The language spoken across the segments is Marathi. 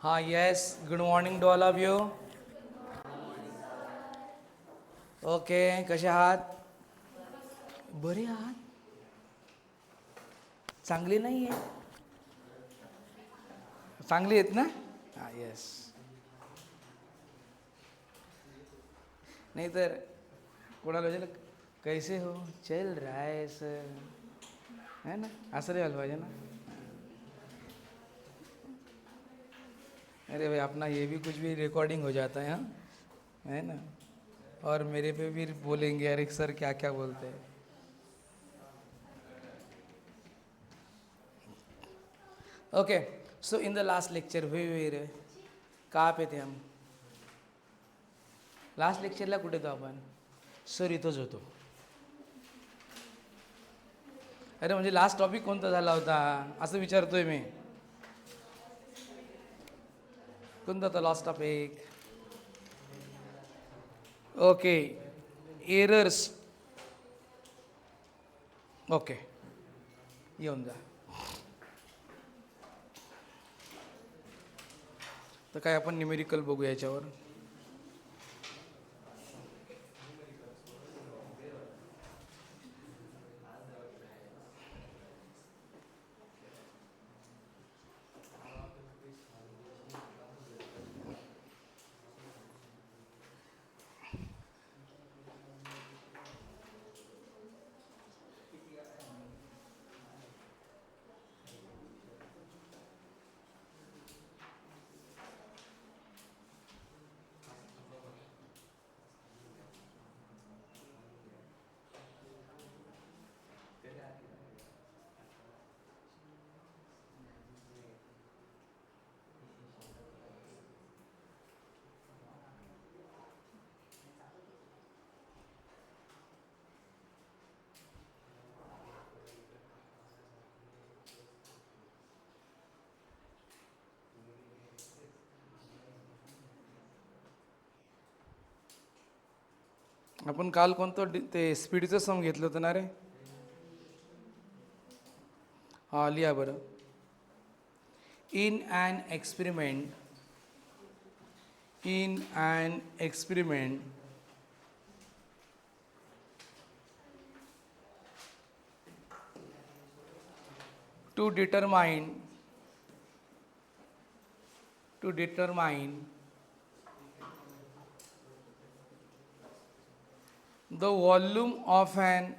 Yes, good morning to all of you. Okay, कसे आहात? बरे आहात? चांगली नाही आहे? चांगली आहेत ना? येस. नाही तर कोणाला विचारलं कैसे हो, चल रहा है सर, है ना, असं नाही व्हायला पाहिजे ना. अरे भाई, अपना ये भी कुछ भी रिकॉर्डिंग हो जाता है, हाँ, है ना. और मेरे पे भी बोलेंगे अरे सर क्या क्या बोलते हैं. Okay, so in the last lecture वे कहाँ पे थे हम? लास्ट लेक्चरला कुठे होतो आपण? सर इथंच होतो. अरे म्हणजे लास्ट टॉपिक कोणता झाला होता असं विचारतोय मी. कोणता होता last topic? Okay, errors. Okay, येऊन जा. तर काय आपण न्यूमेरिकल बघू याच्यावर. आपण काल कोणतं ते स्पीडचं सम घेतलं होतं ना रे? हां, लिहा बरं. In an experiment to determine the volume of an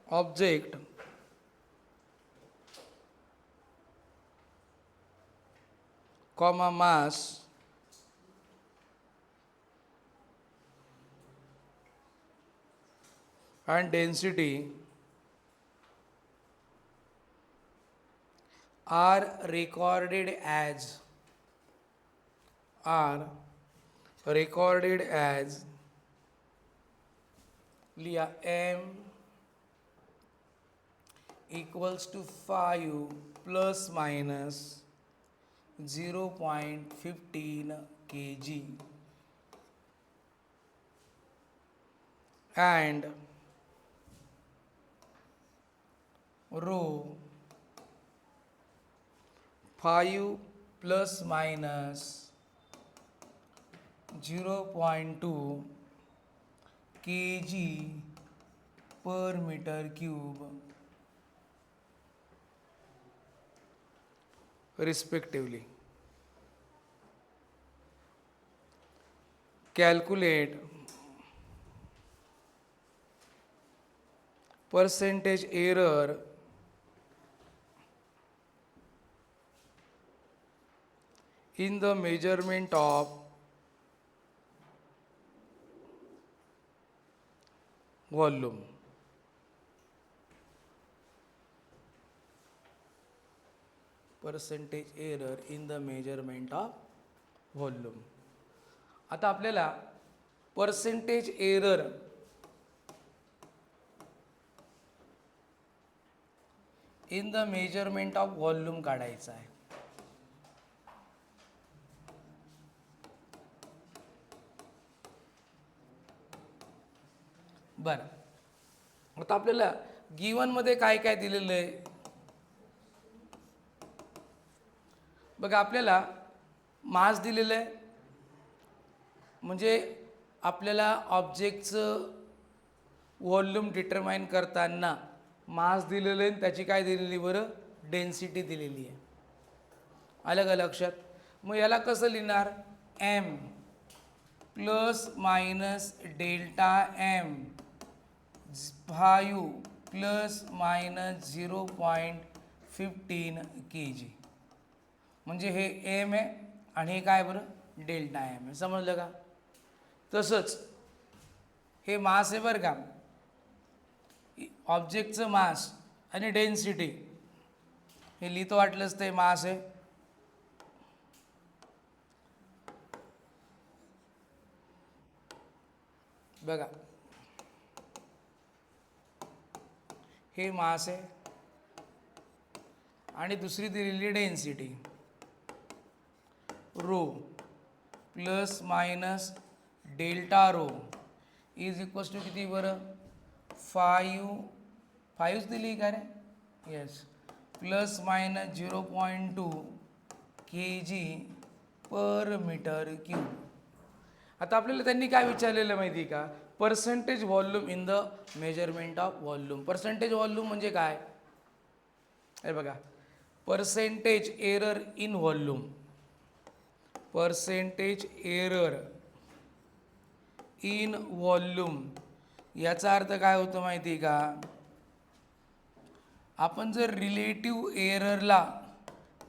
object comma mass and density are recorded as लिया m equals to 5 plus minus 0.15 kg and rho 5 plus minus 0.2 kg per meter cube respectively. Calculate percentage error in the measurement of volume. Percentage error in the measurement of volume. आता आपल्याला percentage error in the measurement of volume काढायचा आहे. बरं, आता आपल्याला गिवनमध्ये काय काय दिलेलं आहे बघा. आपल्याला मास दिलेलं आहे, म्हणजे आपल्याला ऑब्जेक्टचं व्हॉल्यूम डिटरमाइन करताना मास दिलेलं आहे, त्याची काय दिलेली बरं, डेन्सिटी दिलेली आहे. आलं का लक्षात? मग याला कसं लिहिणार, M plus minus delta M 5 plus minus 0.15 kg, म्हणजे हे एम आहे आणि हे काय बरं, डेल्टा एम आहे. समजलं का? तसंच हे मास आहे बरं का, ऑब्जेक्टचं मास आणि डेन्सिटी हे लिहितो वाटलंच ते मास आहे. बघा हे मास आहे आणि दुसरी दिलेली density rho plus minus delta rho is equals to किती बरं, 5 दिली का रे, yes, plus minus 0.2 kg per metre cube. आता आपल्याला त्यांनी काय विचारलेलं माहिती आहे का, percentage volume in the measurement of volume. Percentage volume म्हणजे काय, हे बघा, percentage error in volume, percentage error in volume याचा अर्थ काय होतो माहिती आहे का, आपण जर रिलेटिव्ह एररला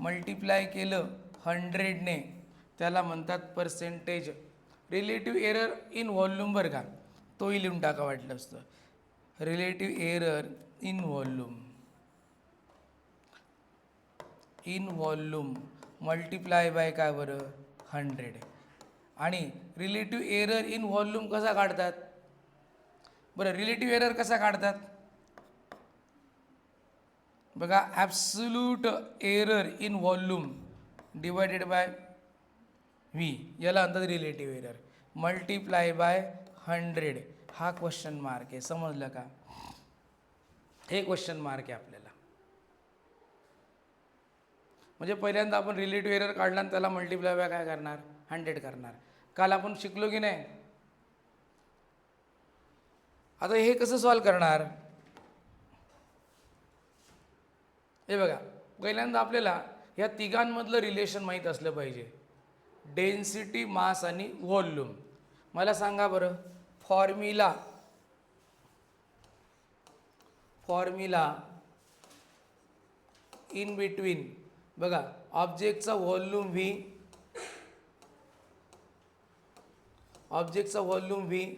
मल्टिप्लाय केलं 100ने त्याला म्हणतात percentage. Relative error in volume बरं का, तोही लिहून टाका वाटलं असतं, relative error in volume multiply by काय बरं, 100. आणि रिलेटिव्ह एरर इन व्हॉल्यूम कसा काढतात बरं, रिलेटिव्ह एरर कसा काढतात बघा, absolute error in volume divided by V, याला म्हणतात रिलेटिव्ह एरर, मल्टिप्लाय बाय 100. हा क्वेश्चन मार्क आहे. समजलं का? हे क्वेश्चन मार्क आहे आपल्याला. म्हणजे पहिल्यांदा आपण रिलेटिव्ह एरर काढला आणि त्याला मल्टिप्लाय बाय काय करणार, 100 करणार. काल आपण शिकलो की नाही. आता हे कसं सॉल्व करणार, हे बघा, पहिल्यांदा आपल्याला या तिघांमधलं रिलेशन माहीत असलं पाहिजे, डेन्सिटी, मास आणि व्हॉल्यूम. मला सांगा बरं, फॉर्म्युला इन बिटवीन बघा, ऑब्जेक्टचा व्हॉल्यूम व्ही,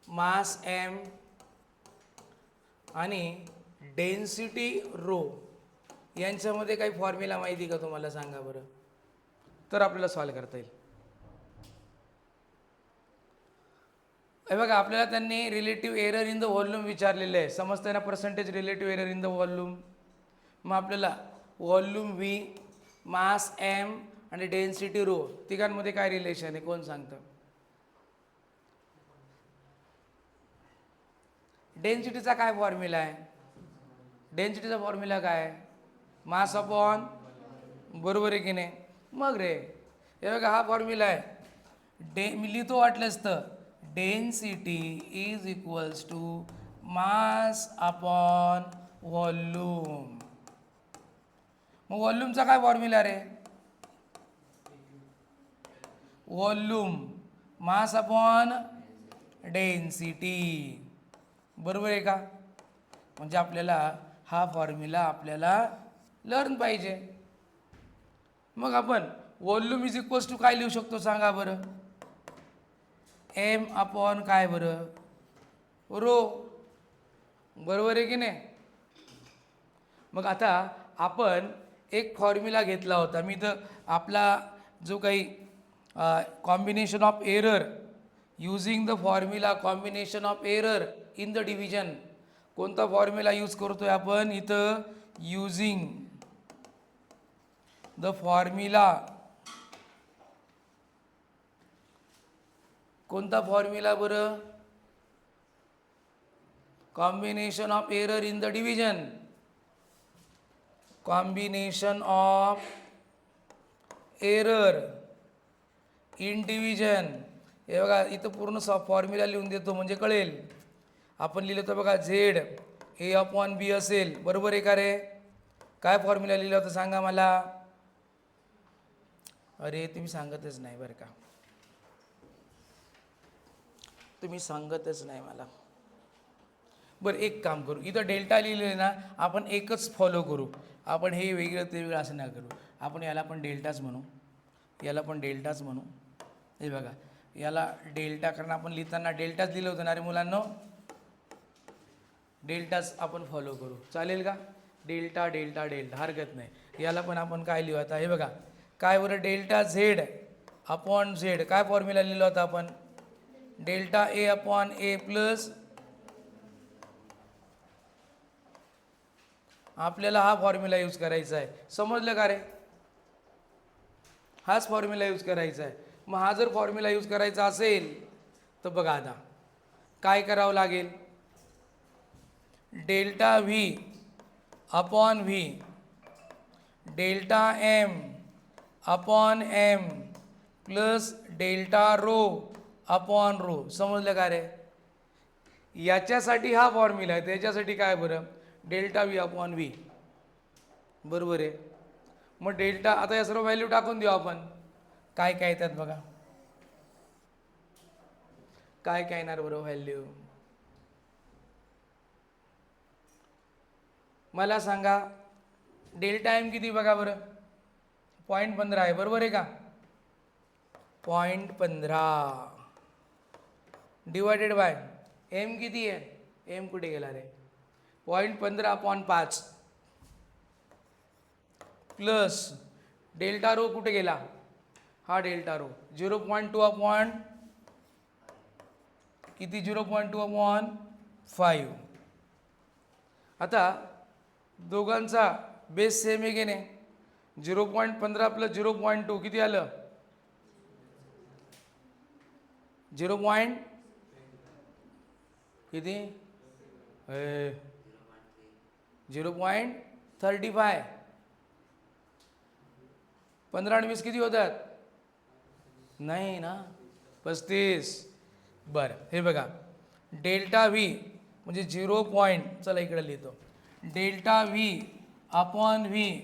मास एम आणि डेन्सिटी रो, यांच्यामध्ये काही फॉर्म्युला माहिती का तुम्हाला, सांगा बरं, तर आपल्याला सॉल्व करता येईल. हे बघा, आपल्याला त्यांनी relative error in the volume विचारलेलं आहे. समजतं ना, percentage relative error in the volume. मग आपल्याला व्हॉल्यूम व्ही, मास एम आणि डेन्सिटी रो, तिघांमध्ये काय रिलेशन आहे, कोण सांगतं? डेन्सिटीचा काय फॉर्म्युला आहे, डेन्सिटीचा फॉर्म्युला काय, मास अपॉन, बरोबर आहे की नाही. मग रे, हे बघा, हा फॉर्म्युला आहे, मी लिहितो वाटलंच तर, density is equals to mass upon volume. मग व्हॉल्यूमचा काय फॉर्म्युला रे, व्हॉल्यूम मास अपॉन डेन्सिटी, बरोबर आहे का. म्हणजे आपल्याला हा फॉर्म्युला आपल्याला लर्न पाहिजे. मग आपण व्हॉल्यूम इज इक्वल्स टू काय लिहू शकतो सांगा बरं, एम अपॉन काय बरं, रो, बरोबर आहे की नाही. मग आता आपण एक फॉर्म्युला घेतला होता, मी तर आपला जो काही combination of error using the formula, combination of error in the division, कोणता फॉर्म्युला यूज करतोय आपण इथं, युजिंग द फॉर्म्युला, कोणता फॉर्म्युला बरं, combination of error in the division, combination of error in division. हे बघा इथं पूर्ण फॉर्म्युला लिहून देतो म्हणजे कळेल. आपण लिहिलं तर बघा झेड ए अपॉन बी असेल, बरोबर आहे का रे? काय फॉर्म्युला लिहिलं होतं सांगा मला. अरे तुम्ही सांगतच नाही बरं का, तुम्ही सांगतच नाही मला. बरं एक काम करू, इथं डेल्टा लिहिलेलं ना, आपण एकच फॉलो करू. आपण हे वेगळं ते वेगळं असं नाही करू. आपण याला पण डेल्टाच म्हणू, याला पण डेल्टाच म्हणू. हे बघा याला डेल्टा, कारण आपण लिहिताना डेल्टाच लिहिलं होतं ना रे मुलांनो. डेल्टाच आपण फॉलो करू, चालेल का? डेल्टा डेल्टा डेल्टा हरकत नाही. याला पण आपण काय लिहू आता, हे बघा काय बरं, डेल्टा झेड अपॉन झेड. काय फॉर्म्युला लिहिला होता आपण? Delta A upon A plus, आपल्याला हा फॉर्म्युला यूज करायचा आहे. समजलं का रे? हाच फॉर्म्युला यूज करायचा आहे. मग हा जर फॉर्म्युला यूज करायचा असेल तर बघा आता काय करावं लागेल. Delta V upon V, delta M upon M plus delta rho upon rho. समजलं का रे? याच्यासाठी हा फॉर्म्युला आहे, त्याच्यासाठी काय बरं, डेल्टा व्ही अपॉन व्ही, बरोबर आहे. मग डेल्टा, आता या सर्व व्हॅल्यू टाकून देऊ आपण. काय काय येतात बघा, काय काय येणार बरोबर व्हॅल्यू मला सांगा. डेल्टा एम किती बघा बरं, 0.15 आहे, बरोबर आहे का? 0.15 डिवायडेड बाय एम किती आहे, एम कुठे गेला रे, 0.15 अपॉन 5 प्लस डेल्टा रो कुठे गेला, हा डेल्टा रो 0.2 अपॉन किती, 0.2 अपॉन 5. आता दोघांचा बेस सेम आहे की नाही. 0.15 प्लस 0.2 किती आलं, 0. किती 0.35. 15 आणि 20 किती होतात, नाही ना, 35. बरं हे बघा डेल्टा व्ही म्हणजे 0. चला इकडे लिहितो. Delta V upon V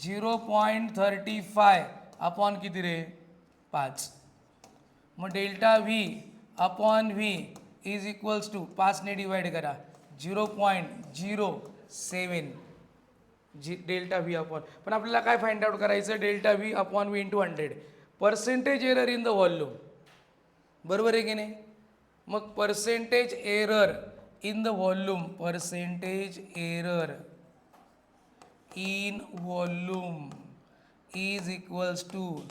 0.35 upon किती रे, 5. मग delta V upon V is equals to 5ने डिवाइड करा 0.07 डेल्टा व्ही अपॉन. पण आपल्याला काय फाइंड आउट करायचं, delta V upon V into 100, percentage error in the volume, बरोबर आहे की नाही. मग percentage error in the volume, percentage error in volume is equals to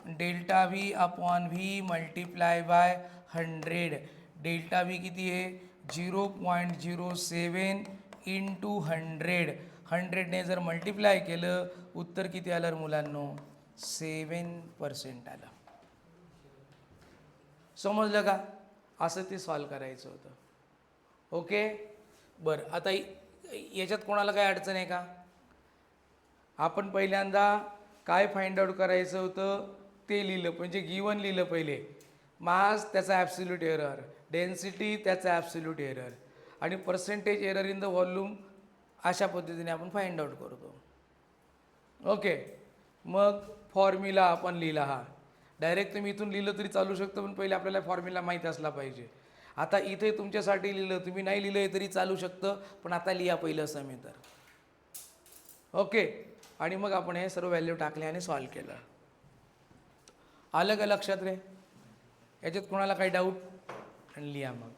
delta V upon V multiply by 100. Delta V किती आहे, 0.07 इंटू 100. 100ने जर मल्टिप्लाय केलं उत्तर किती आलं मुलांनो, 7% आलं. समजलं का? असं ते सॉल्व करायचं होतं. ओके बरं, आता याच्यात कोणाला काय अडचण आहे का? आपण पहिल्यांदा काय फाइंड आउट करायचं होतं ते लिहिलं, म्हणजे गिवन लिहिलं पहिले. मास त्याचा ॲब्सोल्यूट एरर, डेन्सिटी त्याचा ॲब्सोल्यूट एरर, आणि percentage error in the volume अशा पद्धतीने आपण फाइंड आउट करतो. ओके मग फॉर्म्युला आपण लिहिला, हा डायरेक्ट तुम्ही इथून लिहिलं तरी चालू शकतं, पण पहिले आपल्याला फॉर्म्युला माहीत असला पाहिजे. आता इथे तुमच्यासाठी लिहिलं, तुम्ही नाही लिहिलं तरी चालू शकतं, पण आता लिहा पहिलं समीतर. ओके आणि मग आपण हे सर्व व्हॅल्यू टाकले आणि सॉल्व केलं. आलं का लक्षात रे? याच्यात कोणाला काही डाऊट, आणि लिहा मग.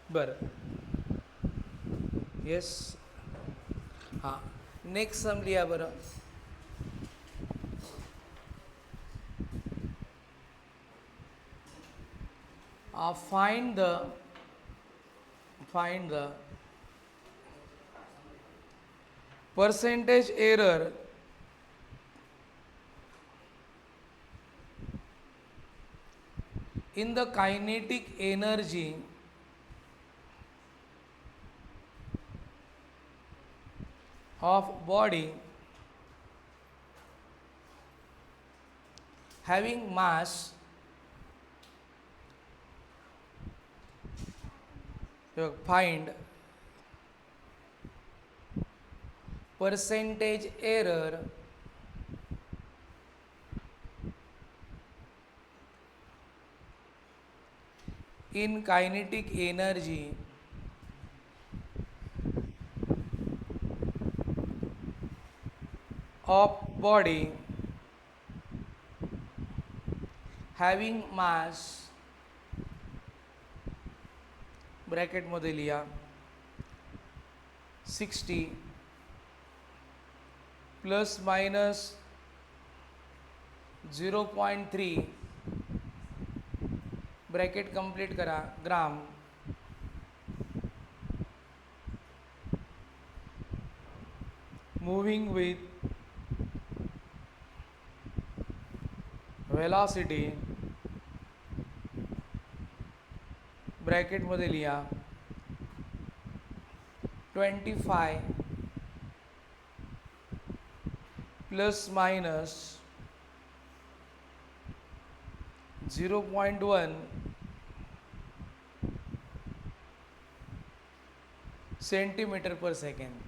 बरं. येस. हां, नेक्स्ट सम लिहा बरं. Find the percentage error in the kinetic energy of body having mass find percentage error in kinetic energy of body having mass bracket मध्ये लिहा 60 प्लस मायनस 0.3 ब्रॅकेट कंप्लीट करा ग्राम मूविंग विथ वेलॉसिटी ब्रॅकेट मध्ये लिहा 25 plus minus 0.1 centimetre per second.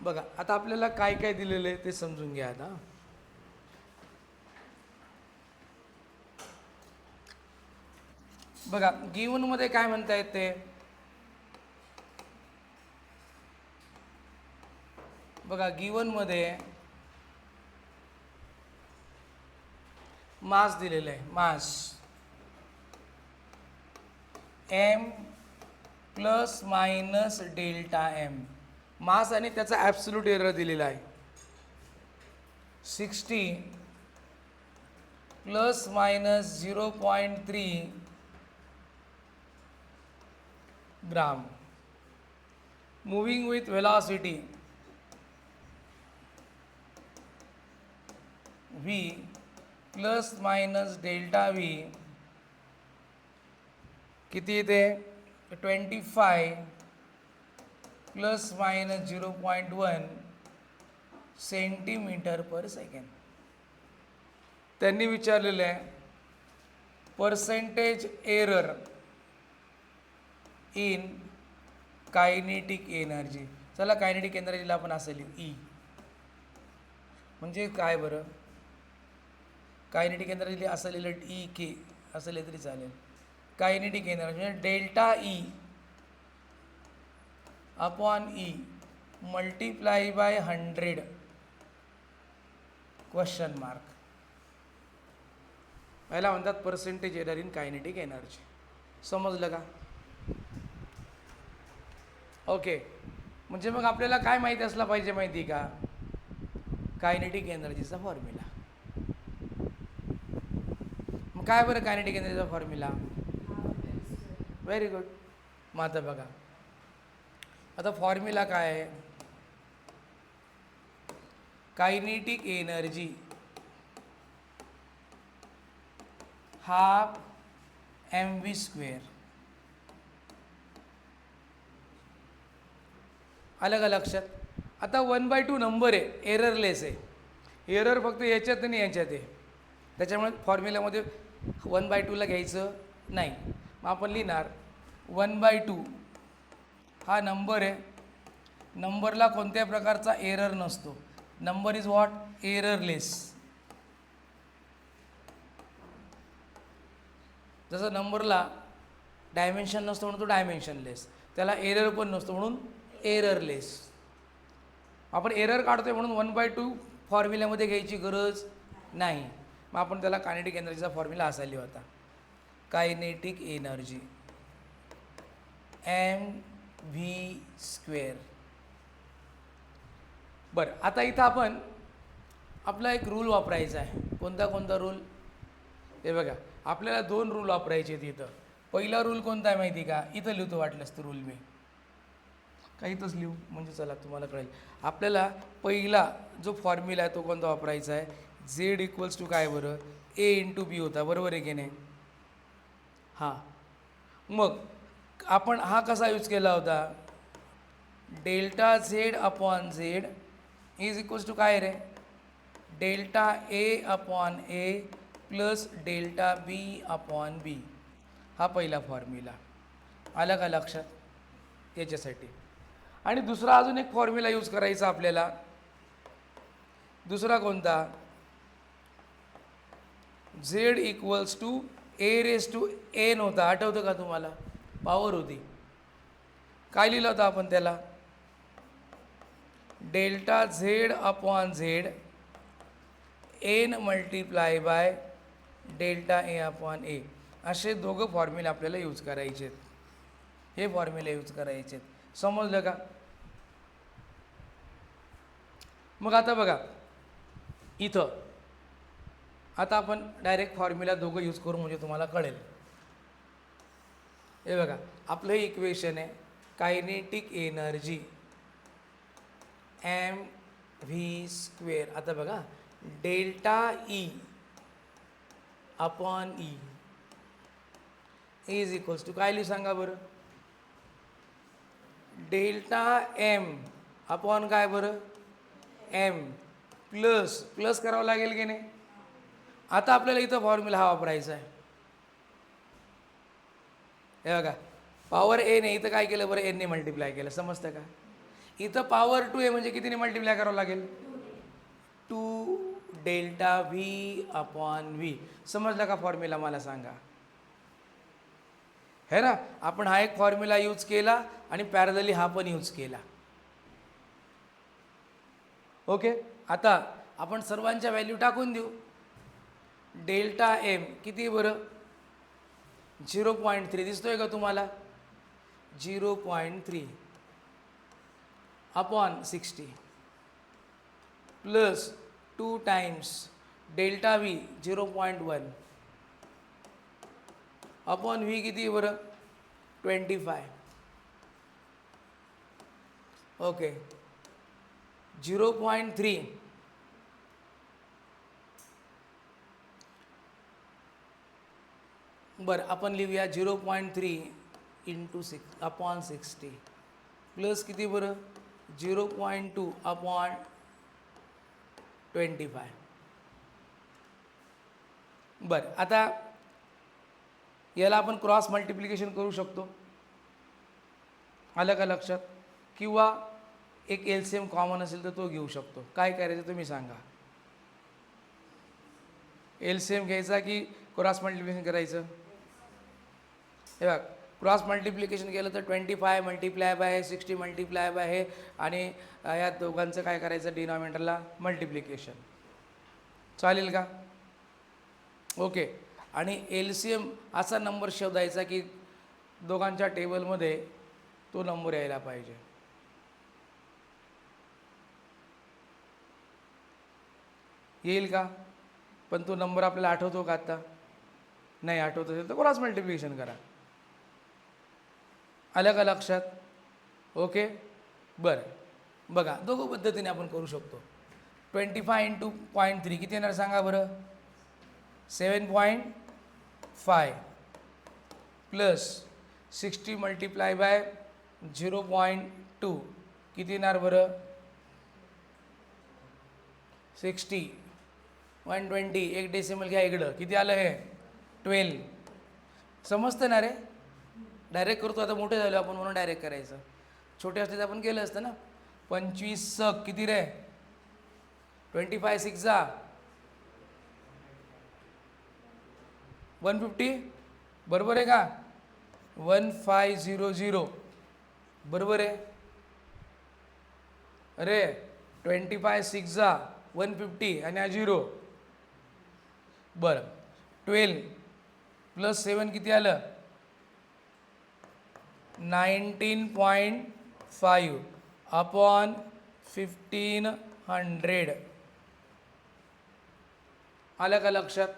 बघा आता आपल्याला काय काय दिलेलं आहे ते समजून घ्या. आता बघा गिवन मध्ये काय म्हणता येते, बघा गिवन मध्ये मास दिलेलं आहे. Mass M plus minus delta M. Mass आणि त्याचा ॲब्सोल्यूट एरर दिलेला आहे 60 plus minus 0.3 gram. Moving with velocity v plus minus delta v किती येते 25 plus minus 0.1 centimetre per second. त्यांनी विचारलेलं आहे percentage error in kinetic energy. चला कायनेटिक एनर्जीला आपण असं लिहू ई. म्हणजे काय बरं, कायनेटिक एनर्जी असं लिहिलं ई के असं लिहिलं तरी चालेल. कायनेटिक एनर्जी म्हणजे delta E upon E multiply by 100 question mark. याला म्हणतात percentage error in kinetic energy. समजलं का? ओके. म्हणजे मग आपल्याला काय माहिती असलं पाहिजे माहिती का, कायनेटिक एनर्जीचा फॉर्म्युला. मग काय बरं कायनेटिक एनर्जीचा फॉर्म्युला? Very good. मग आता बघा आता फॉर्म्युला काय आहे, कायनेटिक एनर्जी हाफ mv². आलं का लक्षात? आता 1/2 नंबर आहे, एररलेस आहे. एरर फक्त याच्यात आणि याच्यात आहे, त्याच्यामुळे फॉर्म्युल्यामध्ये 1/2ला घ्यायचं नाही. मग आपण लिहिणार 1/2 हा नंबर आहे. नंबरला कोणत्याही प्रकारचा एरर नसतो. Number is what? एररलेस. जसं नंबरला डायमेन्शन नसतो म्हणून तो डायमेन्शनलेस, त्याला एरर पण नसतो म्हणून एररलेस. आपण एरर काढतोय म्हणून 1/2 फॉर्म्युल्यामध्ये घ्यायची गरज नाही. मग आपण त्याला कायनेटिक एनर्जीचा फॉर्म्युला असा लिहिला होता, कायनेटिक एनर्जी mv². बरं, आता इथं आपण आपला एक रूल वापरायचा आहे. कोणता रूल? हे बघा, आपल्याला 2 रूल वापरायचे आहेत इथं. पहिला रूल कोणता आहे माहिती का? इथं लिहितो वाटलंच तर रूल मी काहीतच लिहू म्हणजे चला तुम्हाला कळेल. आपल्याला पहिला जो फॉर्म्युला आहे तो कोणता वापरायचा आहे? झेड इक्वल्स टू काय बरं? ए इंटू बी होता, बरोबर आहे की नाही? हां, मग आपण हा कसा यूज केला होता? Delta Z upon Z is equals to काय रे? Delta A upon A plus delta B upon B. हा पहिला फॉर्म्युला आला का लक्षात याच्यासाठी. आणि दुसरा अजून एक फॉर्म्युला यूज करायचा आपल्याला. दुसरा कोणता? Z equals to A raise to N होता, आठवतं का तुम्हाला? पॉवर होती. काय लिहिलं होतं आपण त्याला? Delta Z upon Z N multiply by delta A upon A. असे दोघं फॉर्म्युले आपल्याला यूज करायचे आहेत. हे फॉर्म्युले यूज करायचे आहेत. समजलं का? मग आता बघा इथं आता आपण डायरेक्ट फॉर्म्युला दोघं यूज करू म्हणजे तुम्हाला कळेल. हे बघा, आपलं हे इक्वेशन आहे कायनेटिक एनर्जी mv². आता बघा, delta E upon E is equals to काय लिहू सांगा बरं? डेल्टा एम अपॉन काय बरं? एम प्लस करावं लागेल की नाही? आता आपल्याला इथं फॉर्म्युला हा वापरायचा आहे. हे बघा, पॉवर ए ने इथं काय केलं बरं? एनने मल्टिप्लाय केलं. समजतं का? इथं पॉवर 2 आहे म्हणजे कितीने मल्टिप्लाय करावं लागेल? 2 डेल्टा व्ही अपॉन व्ही. समजलं का फॉर्म्युला? मला सांगा. है ना? आपण हा एक फॉर्म्युला यूज केला आणि पॅरलली हा पण यूज केला. ओके, आता आपण सर्वांच्या व्हॅल्यू टाकून देऊ. डेल्टा एम किती बरं? 0.3 दिसतोय का तुम्हाला? 0.3 upon 60 plus 2 times delta V 0.1 upon V किती बरं? 25. ओके, 0.3 बरं, आपण लिहूया 0.3 इंटू 6 अपॉन 60 प्लस किती बरं? 0.2 अपॉन 25. बरं, आता याला आपण क्रॉस मल्टिप्लिकेशन करू शकतो. आलं का लक्षात? किंवा एक एलसीएम कॉमन असेल तर तो घेऊ शकतो. काय करायचं तुम्ही सांगा? एलसीएम घ्यायचा की क्रॉस मल्टिप्लिकेशन करायचं? हे बघ, क्रॉस मल्टिप्लिकेशन केलं तर 25 मल्टिप्लाय बाय 60 मल्टिप्लाय बाय हे आणि या दोघांचं काय करायचं? डिनॉमिनेटरला मल्टिप्लिकेशन. चालेल का? ओके, आणि एलसीएम असा नंबर शोधायचा की दोघांच्या टेबलमध्ये तो नंबर यायला पाहिजे. येईल का? पण तो नंबर आपल्याला आठवतो का आता? नाही आठवत असेल तर क्रॉस मल्टिप्लिकेशन करा. आलं का लक्षात? ओके, बरं बघा, दोघं पद्धतीने आपण करू शकतो. 25 इंटू 0.3 किती येणार सांगा बरं? 7.5 प्लस 60 मल्टिप्लाय बाय 0.2 किती येणार बरं? 60 120 एक डेसिमल घ्या इकडं, किती आलं हे? 12. समजतं ना रे? डायरेक्ट करतो, आता मोठे झालो आपण म्हणून डायरेक्ट करायचं. छोटे असते तर आपण केलं असतं ना. 25 किती रे? 25 6 150 बरोबर आहे का? 1500 बरोबर आहे. अरे 25 6 150 आणि हा 0 बरं 12 प्लस 7 किती आलं 19.5 अपॉन 1500 आलं का लक्षात.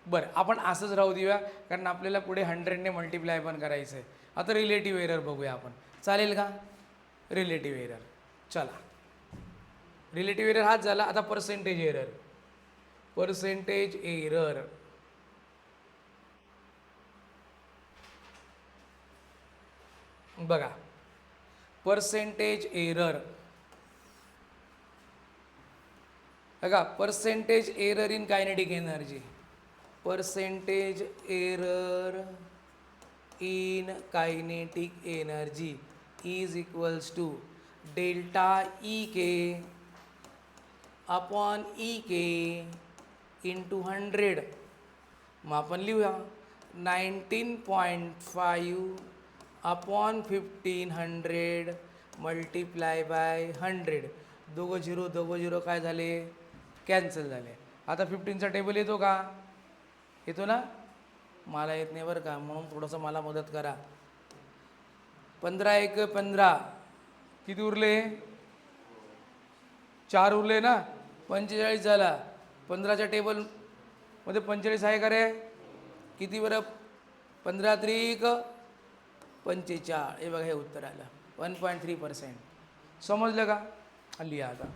बरं आपण असंच राहू देऊया कारण आपल्याला पुढे 100ने मल्टिप्लाय पण करायचं आहे. आता रिलेटिव्ह एरर बघूया आपण, चालेल का. रिलेटिव्ह एरर चला, रिलेटिव्ह एरर हाच झाला. आता पर्सेंटेज एरर, पर्सेंटेज एरर बघा, पर्सेंटेज एरर बघा, percentage error in kinetic energy, percentage error in kinetic energy is equals to delta E K upon E K into 100. मग आपण लिहूया 19.5 अपॉन 1500 मल्टिप्लाय बाय 100. दोघं झिरो काय झाले, कॅन्सल झाले. आता 15चा टेबल येतो का, येतो ना. मला येत नाही बरं का, म्हणून थोडंसं मला मदत करा. 15 एक 15, किती उरले 4 उरले ना, 45 झाला. 15च्या टेबलमध्ये 45 आहे का रे, किती बरं 15 त्रिक 45. हे बघा हे उत्तर आलं 1.3%. समजलं का. लिहा आता.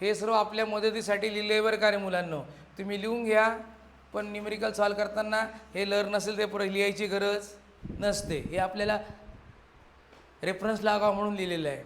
हे सर्व आपल्या मदतीसाठी लिहिले बरं का रे मुलांनो, तुम्ही लिहून घ्या. पण न्यूमेरिकल सॉल्व करताना हे लर्न नसेल ते पुढे लिहायची गरज नसते. हे आपल्याला रेफरन्स लागा म्हणून लिहिलेलं आहे.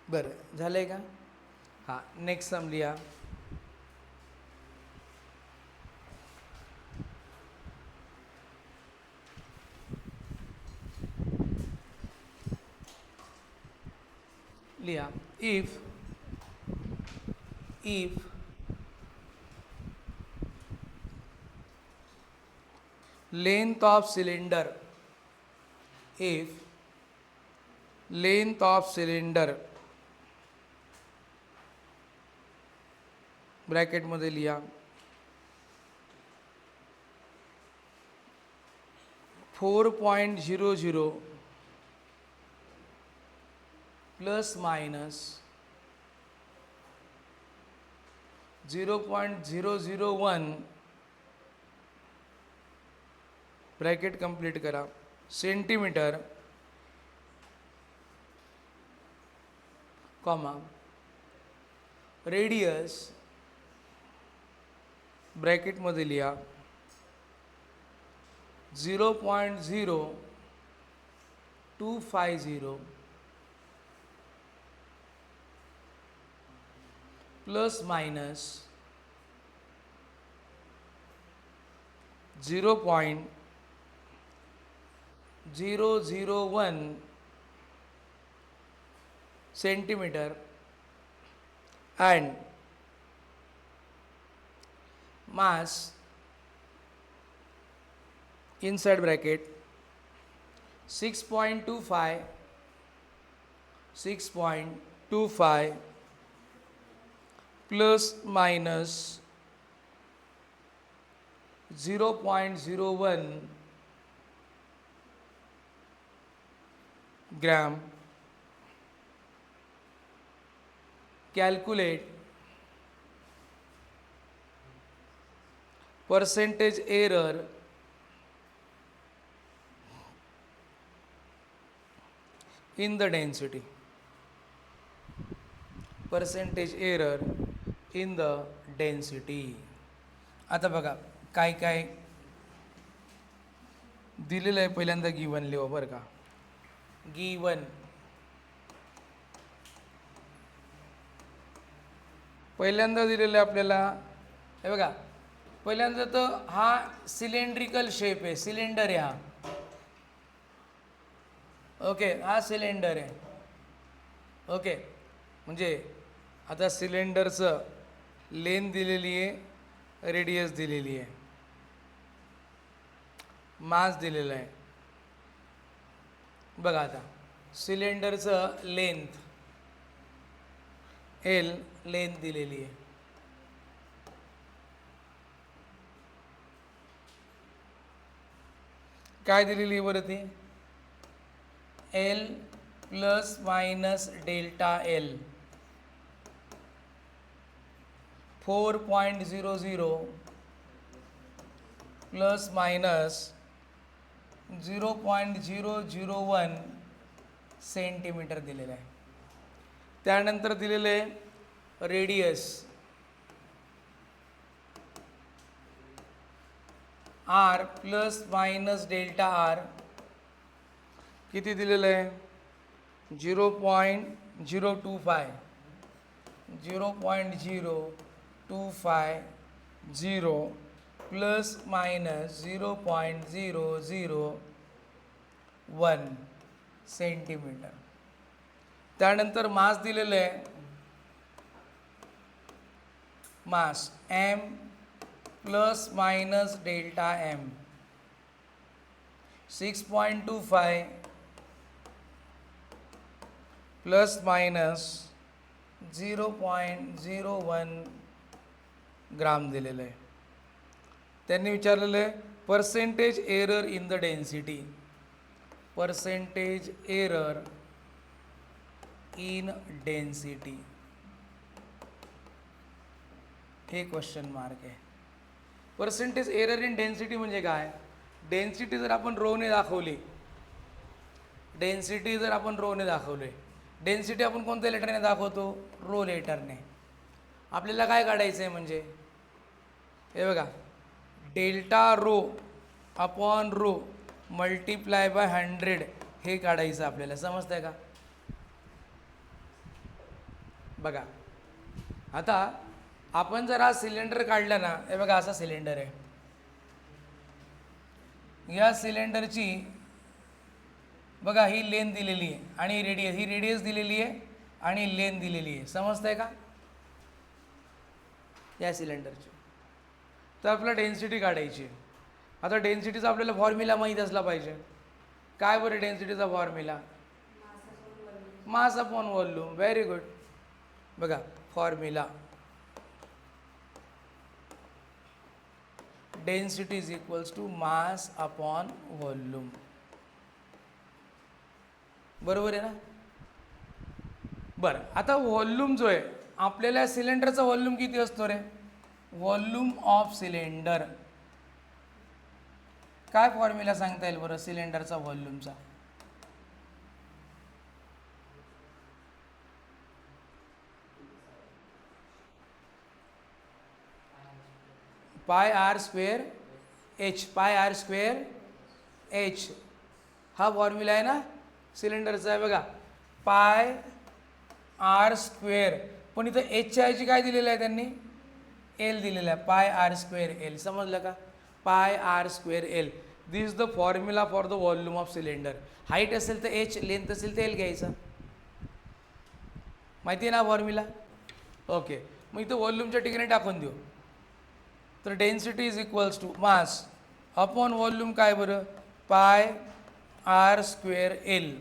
बरं झालं आहे का? हां, नेक्स्ट सम लिहा. लिहा. If length of cylinder, if length of cylinder bracket मध्ये लिहा 4.00 प्लस मायनस 0.001 ब्रॅकेट कंप्लीट करा सेंटीमीटर कॉमा रेडियस ब्रॅकेट मध्ये लिहा 0.0250 plus minus 0.001 centimetre and mass inside bracket 6.25 plus minus 0.01 gram. Calculate percentage error in the density. Percentage error in the density. आता बघा काय काय दिलेलं आहे. पहिल्यांदा गिवन लिहा बरं का. गिवन पहिल्यांदा दिलेलं आहे आपल्याला. हे बघा पहिल्यांदा तर हा सिलेंड्रिकल शेप आहे, सिलेंडर आहे हा. ओके, हा सिलेंडर आहे. ओके, म्हणजे आता सिलेंडरचं लेंथ दिलेली आहे, रेडियस दिलेली आहे, मास दिलेला आहे. बघा आता सिलेंडरचं लेंथ एल लेंथ दिलेली आहे. काय दिलेली आहे बरं ती? L plus minus delta L 4.00 plus minus 0.001 centimetre दिलेलं आहे. त्यानंतर दिलेलं आहे radius R plus minus delta R किती दिलेलं आहे? 0.025 प्लस मायनस 0.001 सेंटीमीटर. त्यानंतर मास दिलेलं आहे, mass M plus minus delta M 6.25 plus minus 0.01 gram दिलेलं आहे. त्यांनी विचारलेलं आहे percentage error in the density. Percentage error in density हे क्वेश्चन मार्क आहे. पर्सेंटेज एरर इन डेन्सिटी म्हणजे काय? डेन्सिटी जर आपण रोने दाखवली, डेन्सिटी जर आपण रोने दाखवले, डेन्सिटी आपण कोणत्या लेटरने दाखवतो? रो लेटरने. आपल्याला काय काढायचं आहे म्हणजे हे बघा delta rho upon row multiply by 100 हे काढायचं आपल्याला. समजतंय का? बघा आता आपण जर हा सिलेंडर काढला ना, हे बघा असा सिलेंडर आहे. या सिलेंडरची बघा ही लेंथ दिलेली आहे आणि ही रेडियस दिलेली आहे आणि लेंथ दिलेली आहे. समजतंय का या सिलेंडरची? तर आपल्याला डेन्सिटी काढायची आहे. आता डेन्सिटीचा आपल्याला फॉर्म्युला माहीत असला पाहिजे. काय बरं डेन्सिटीचा formula? Mass upon volume. Very good. बघा formula density is equals to mass upon volume. बरोबर आहे ना? बरं आता व्हॉल्यूम जो आहे आपल्याला सिलेंडरचा व्हॉल्यूम किती असतो रे? Volume of cylinder. काय फॉर्म्युला सांगता येईल बरं सिलेंडरचा व्हॉल्यूमचा? Pi R square H. Pi R square H हा फॉर्म्युला आहे ना सिलेंडरचा आहे. बघा पाय आर स्क्वेअर, पण इथं एचच्या ऐवजी काय दिलेलं आहे त्यांनी? एल दिलेलं आहे. पाय आर स्क्वेअर एल. समजलं का? Pi R square L. This is the formula for the volume of cylinder. Height असेल तर एच, लेंथ असेल तर एल घ्यायचा. माहिती आहे ना फॉर्म्युला? ओके, मग इथं व्हॉल्यूमच्या ठिकाणी टाकून देऊ. तर density is equals to mass upon volume काय बरं? पाय आर स्क्वेअर एल.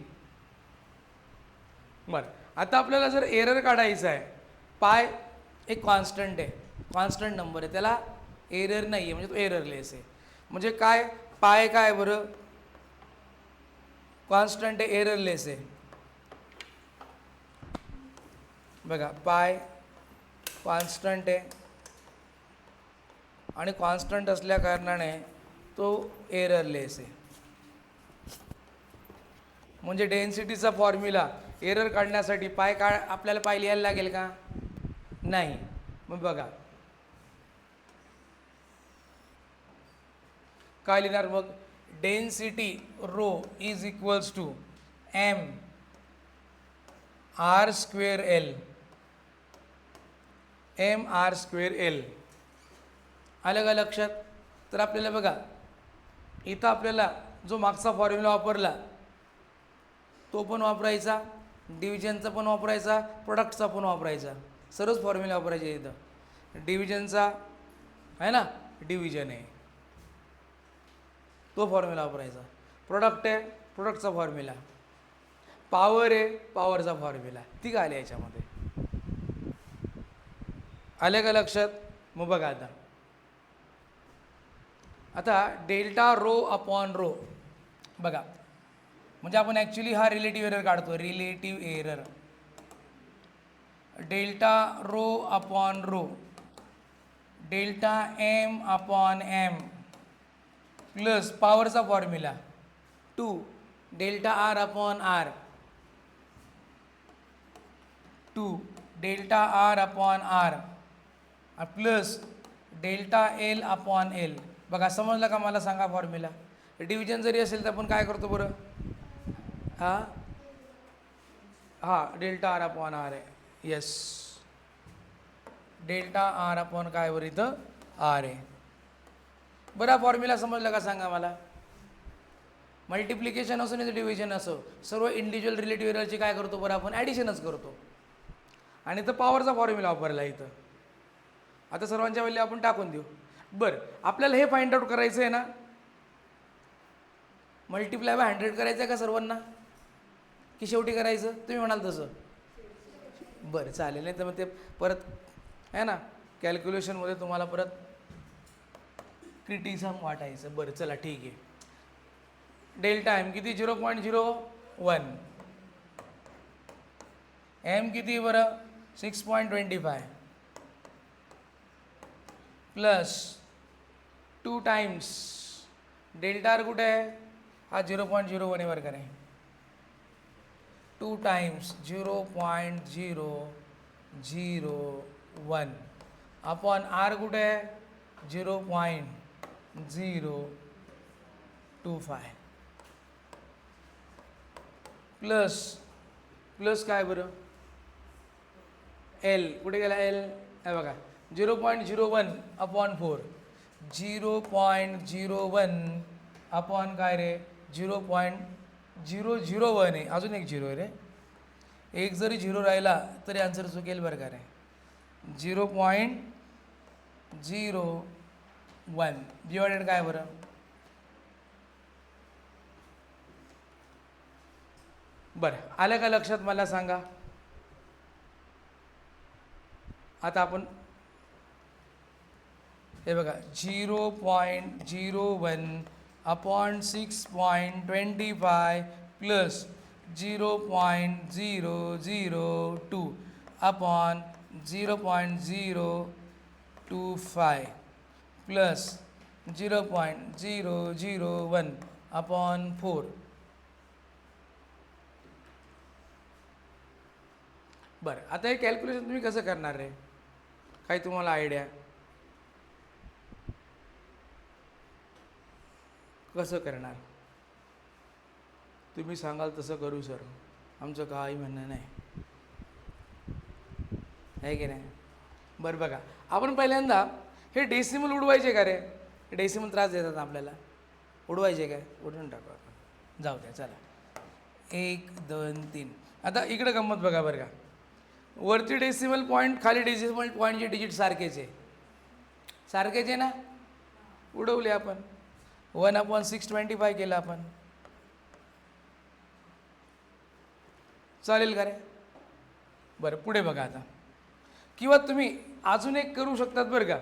बरं आता आपल्याला जर एरर काढायचा आहे, पाय एक कॉन्स्टंट आहे, कॉन्स्टंट नंबर आहे, त्याला एरर नाही आहे म्हणजे तो एररलेस आहे. म्हणजे काय पाय काय बरं? कॉन्स्टंट आहे, एररलेस आहे. बघा पाय कॉन्स्टंट आहे आणि कॉन्स्टंट असल्या कारणाने तो एररलेस आहे. म्हणजे डेन्सिटीचा फॉर्म्युला एरर काढण्यासाठी पाय काय आपल्याला पाय लिहायला लागेल का? नाही. मग बघा काय लिहिणार मग? Density rho is equals to M R square L. M R square L. आलं का लक्षात? तर आपल्याला बघा इथं आपल्याला जो मागचा फॉर्म्युला वापरला तो पण वापरायचा, डिव्हिजनचा पण वापरायचा, प्रोडक्टचा पण वापरायचा. सर्वच फॉर्म्युला वापरायचे इथं. डिव्हिजनचा आहे ना, डिव्हिजन आहे तो फॉर्म्युला वापरायचा. प्रोडक्ट आहे, प्रोडक्टचा फॉर्म्युला. पॉवर आहे, पॉवरचा फॉर्म्युला. ती काय आली याच्यामध्ये? आले का लक्षात? मग बघा आता डेल्टा रो अपॉन रो. बघा म्हणजे आपण ॲक्च्युली हा रिलेटिव्ह एरर काढतो. Relative error delta rho upon rho, delta M upon M plus पॉवरचा formula 2 delta R upon R, 2 delta R upon R plus delta L upon L. बघा समजलं का? मला सांगा फॉर्म्युला. डिव्हिजन जरी असेल तर आपण काय करतो बरं? हां डेल्टा आर अपॉन आर आहे. येस, डेल्टा आर अपॉन काय बरं इथं? आर आहे. बरं फॉर्म्युला समजलं का सांगा मला? मल्टिप्लिकेशन असो नाही तर डिव्हिजन असो, सर्व इंडिव्हिज्युअल रिलेटिव्ह एररची काय करतो बरं आपण? ॲडिशनच करतो. आणि इथं पॉवरचा फॉर्म्युला वापरला इथं. आता सर्वांच्या वेळी आपण टाकून देऊ. बरं आपल्याला हे फाइंड आउट करायचं आहे ना, मल्टिप्लाय बाय 100 करायचं आहे का सर्वांना, की शेवटी करायचं? तुम्ही म्हणाल तसं. बरं चालेल. नाही तर मग ते परत आहे ना कॅल्क्युलेशनमध्ये तुम्हाला परत क्रिटिझम वाटायचं. बरं चला ठीक आहे. डेल्टा एम किती? 0.01. एम किती बरं? 6.25 प्लस 2 टाइम्स डेल्टा आर कुठे आहे? हा 0.01 वर करें. 2 टाइम्स 0.001 अपॉन आर कुठे आहे? 0.025 प्लस काय बरं? एल कुठे गेला एल हे बघा 0.01/4 0.01 अपॉन काय रे 0.001 आहे अजून एक झिरो आहे रे एक जरी झिरो राहिला तरी आन्सर चुकेल बरं का रे 0.01 डिवायडेड काय बरं बरं आलं का लक्षात मला सांगा आता आपण हे बघा 0.01/6.25 प्लस 0.002 अपॉन 0.025 प्लस 0.001/4 बरं आता हे कॅल्क्युलेशन तुम्ही कसं करणार रे काही तुम्हाला आयडिया कसं करणार तुम्ही सांगाल तसं करू सर आमचं काही म्हणणं नाही आहे की नाही बरं बघा आपण पहिल्यांदा हे डेसिमल उडवायचे का रे डेसिमल त्रास देतात आपल्याला उडवायचे काय उडवून टाकू आपण जाऊ द्या चला 1 2 3 आता इकडं गंमत बघा बरं का वरती डेसिमल पॉईंट खाली डेसिमल पॉईंटचे डिजिट सारखेच आहे ना उडवले आपण 1/625 केलं आपण चालेल का रे बरं पुढे बघा आता किंवा तुम्ही अजून एक करू शकतात बरं का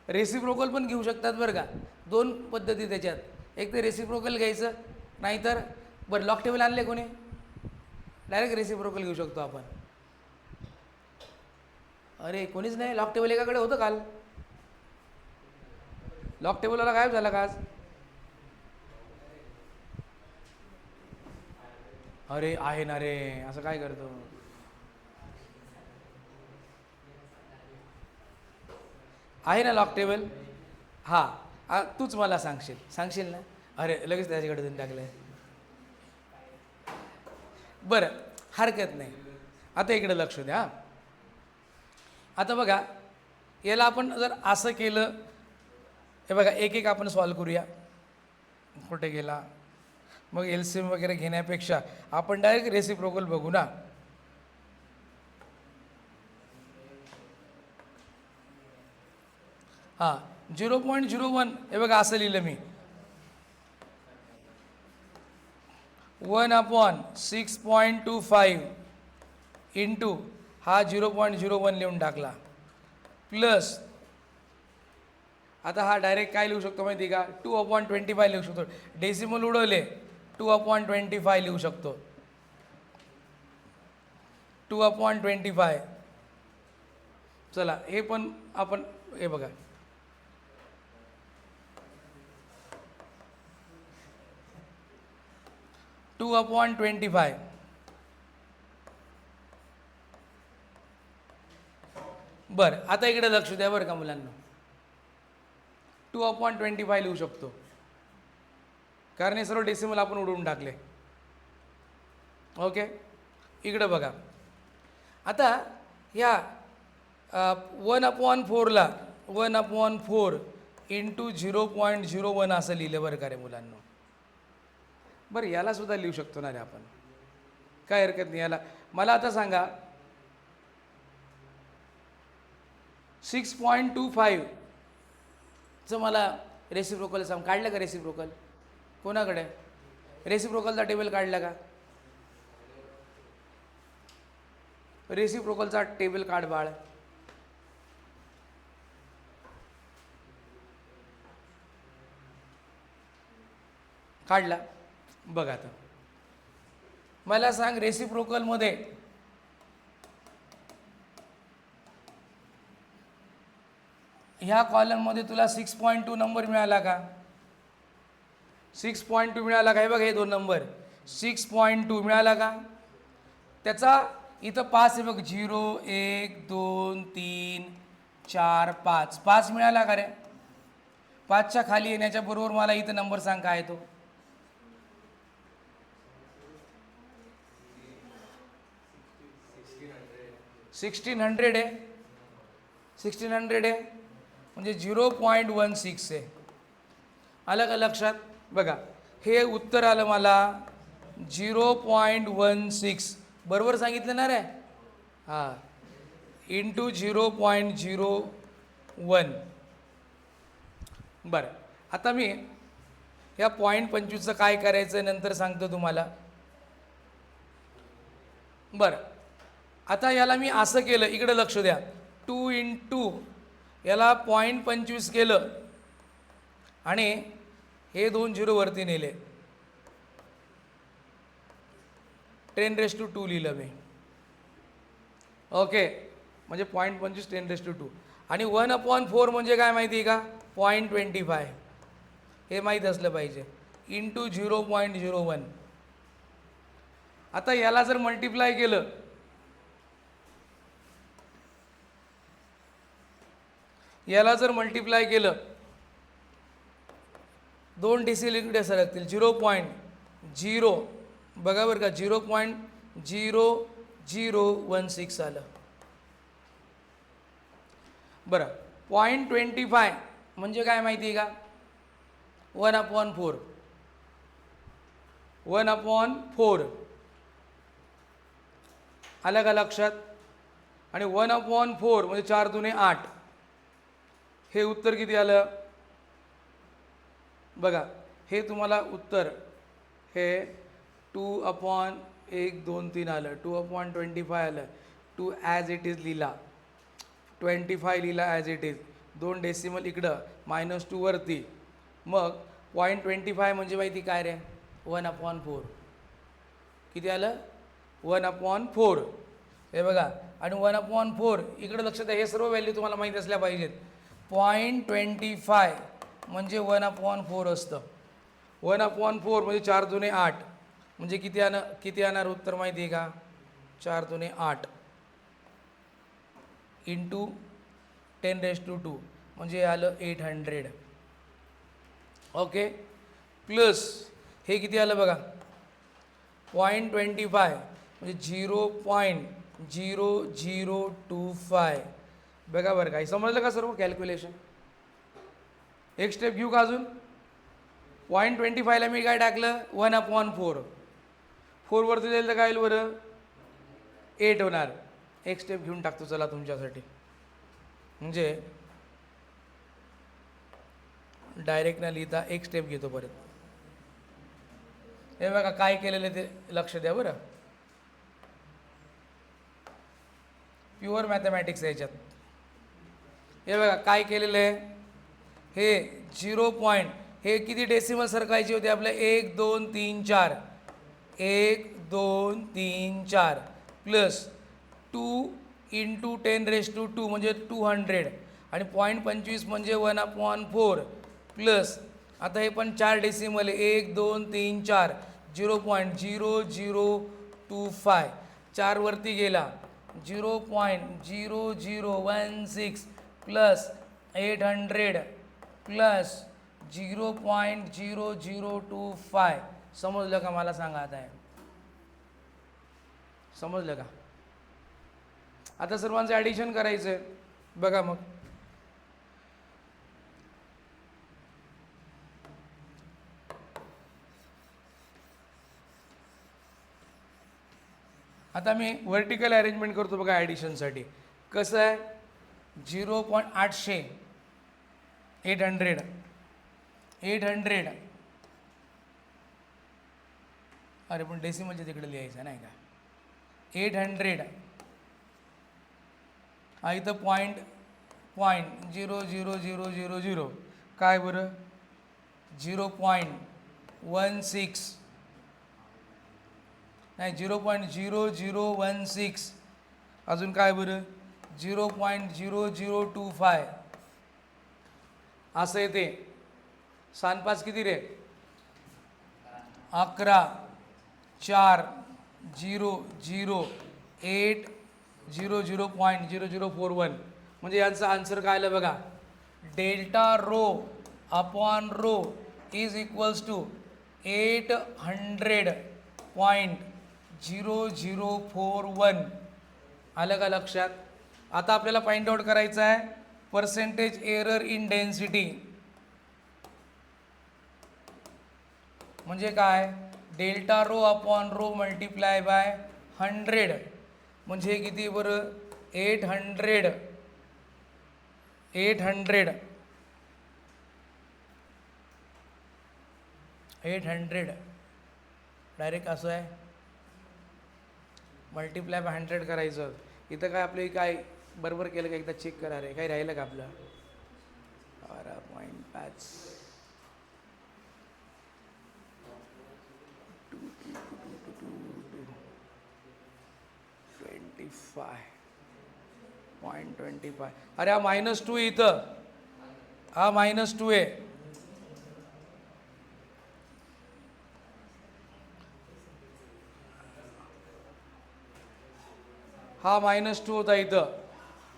रेसिप्रोकल पण घेऊ शकतात बरं का दोन पद्धती त्याच्यात एक तर रेसिप्रोकल घ्यायचं नाहीतर बरं लॉक टेबल आणले कोणी डायरेक्ट रेसिप्रोकल घेऊ शकतो आपण अरे कोणीच नाही लॉक टेबल एकाकडे होतं काल लॉक टेबलवाला गायब झाला का आज अरे आहे ना रे असं काय करतो आहे ना लॉक टेबल हां तूच मला सांगशील ना अरे लगेच त्याच्याकडे देऊन टाकलं बरं हरकत नाही आता इकडे लक्ष द्या आता बघा याला आपण जर असं केलं हे बघा एक एक आपण सॉल्व करूया कुठे गेला मग एलसीएम वगैरे घेण्यापेक्षा आपण डायरेक्ट रेसिप्रोकल बघू ना हां 0.01 हे बघा असं लिहिलं मी 1/6.25 इंटू हा 0.01 लिहून टाकला प्लस आता हा डायरेक्ट काय लिहू शकतो माहिती का 2/25 लिहू शकतो डेसिमल उडवले 2/25 लिहू शकतो 2/25 चला हे पण आपण हे बघा टू अपॉन 25 बरं आता इकडे लक्ष द्या बरं का मुलांना 2/25 लिहू शकतो कारण हे सर्व डेसिमल आपण उडवून टाकले ओके इकडे बघा आता ह्या 1/4ला 1/4 इंटू 0.01 असं लिहिलं बरं का रे मुलांना बरं याला सुद्धा लिहू शकतो ना रे आपण काय हरकत नाही याला मला आता सांगा 6.25 चं मला रेसिप्रोकल सांग काढलं का रेसिप्रोकल कोणाकडे रेसिप्रोकलचा टेबल काढला का रेसिप्रोकलचा टेबल काढ बाळ काढला बघा आता मला सांग रेसिप्रोकलमध्ये ह्या कॉलममध्ये तुला 6.2 नंबर मिळाला का 6.2 मिळाला का हे बघ हे दोन नंबर 6.2 मिळाला का त्याचा इथं 5 आहे बघ 0 1 2 3 4 5 5 मिळाला का रे 5च्या खाली येण्याच्या बरोबर मला इथं नंबर सांग काय तो 1600 आहे, 1600 आहे म्हणजे 0.16 आहे. आलं का लक्षात? बघा हे उत्तर आलं मला 0.16. बरोबर सांगितलं ना रे? हां, इंटू 0.01. बरं, आता मी ह्या 0.25चं काय करायचं नंतर सांगतो तुम्हाला. बरं, आता याला मी असं केलं, इकडे लक्ष द्या. 2 इंटू याला 0.25 केलं आणि हे 2 झिरो वरती नेले, 10⁻² लिहिलं मी. ओके, म्हणजे 0.25 10⁻². आणि 1/4 म्हणजे काय माहिती आहे का? 0.25. हे माहीत असलं पाहिजे. इंटू 0.01. आता याला जर मल्टिप्लाय केलं, याला जर मल्टिप्लाय केलं, 2 डेसिमल इकडे सरकतील. 0.0 बघा बरं का, 0.0016 आलं. बरं, 0.25 म्हणजे काय माहिती आहे का? 1/4. 1/4 आलं का लक्षात? आणि 1/4 म्हणजे 4 दुने 8. हे उत्तर किती आलं बघा. हे तुम्हाला उत्तर हे 2/123 आलं. 2/25 आलं. 2 ॲज इट इज लिहिला, 25 लिहिला ॲज इट इज. 2 डेसिमल इकडं, -2 वरती. मग 0.25 म्हणजे माहिती काय रे? 1/4. किती आलं? 1/4. हे बघा, आणि 1/4 इकडं लक्षात आहे. हे सर्व व्हॅल्यू तुम्हाला माहीत असल्या पाहिजेत. 0.25 म्हणजे 1/4 असतं. 1/4 म्हणजे 4 दुने 8. म्हणजे किती येणार उत्तर माहिती आहे का? 4 दुने 8 इंटू 10⁻². म्हणजे आलं 800. ओके, प्लस हे किती आलं बघा, 0.25 म्हणजे 0.0025. बघा बरं काय समजलं का सर्व कॅल्क्युलेशन? एक स्टेप घेऊ का अजून? 0.25ला मी काय टाकलं? 1/4. 4 वरती जाईल तर काय होईल बरं? 8 होणार. एक स्टेप घेऊन टाकतो चला तुमच्यासाठी, म्हणजे डायरेक्ट न लिहिता एक स्टेप घेतो परत. हे बघा काय केलेलं ते लक्ष द्या बरं. प्युअर मॅथमॅटिक्स याच्यात. हे बघा काय केलेलं आहे. हे 0. हे किती डेसिमल सरकायचे होते आपल्या? 1 2 3 4. 1 2 3 4 प्लस 2 इंटू 10⁻² म्हणजे 200. आणि 0.25 म्हणजे 1/4 प्लस, आता हे पण 4 डेसिमल आहे. 1 2 3 4. 0.0025. 4 वरती गेला, 0.0016 प्लस 800 प्लस 0.0025. समजलं का? मला सांगा आता आहे समजलं का? आता सर्वांचं ॲडिशन करायचं आहे. बघा मग आता मी व्हर्टिकल अरेंजमेंट करतो बघा ॲडिशनसाठी. कसं आहे? 0.800 800 अरे पण डेसिमलच्या तिकडे लिहायचं नाही का? 800 इथं पॉईंट 0.0000 काय बरं? 0.16 नाही, 0.0016. अजून काय बरं? 0.0025. असं येते. 5 किती रे? 11 4 0 0 8 0 0.0041. म्हणजे यांचं आन्सर काय आलं बघा. Delta rho upon rho is equals to 800.0041 आलं का लक्षात? आता आपल्याला फाइंड आउट करायचं आहे पर्सेंटेज एरर इन डेन्सिटी. म्हणजे काय? Delta rho upon row multiply by 100. म्हणजे किती बरं? 800 डायरेक्ट असं आहे, मल्टिप्लाय बाय 100 करायचं. इथं काय आपले काय बरोबर केलं का? एकदा चेक करा रे, काही राहिलं का आपलं? 12.5 25.25. अरे हा -2 इथं, हा -2 आहे. हा -2 होता इथं.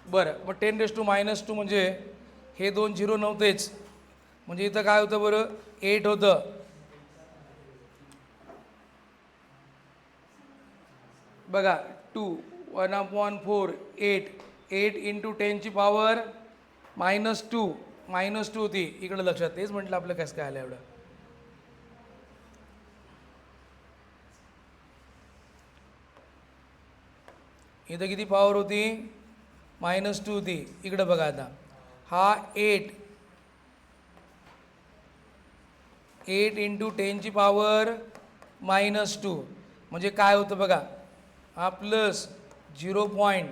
बरं, मग 10⁻² म्हणजे हे 2 झिरो नव्हतेच, म्हणजे इथं काय होतं बरं? 8 होतं. बघा 2 1/4 8 इंटू 10 ची पॉवर -2 होती इकडं. लक्षात, तेच म्हटलं आपलं कसं काय आलं एवढं. इथं किती पॉवर होती? -2 होती. इकडं बघा आता, हा 8 इंटू 10 ची पॉवर -2 म्हणजे काय होतं बघा, हा प्लस 0.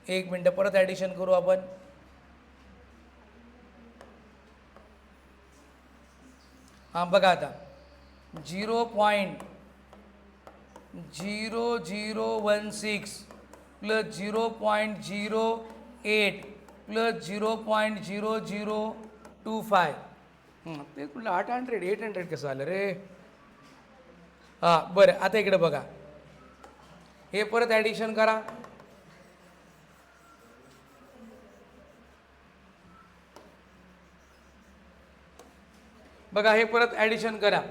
1 मिनटं परत ॲडिशन करू आपण. हां बघा आता, 0.0016 प्लस 0.08 प्लस 0.0025. तेच म्हटलं 800 कसं आलं रे? हां बरं, आता इकडे बघा, हे परत ॲडिशन करा. बघा, हे परत ॲडिशन करा.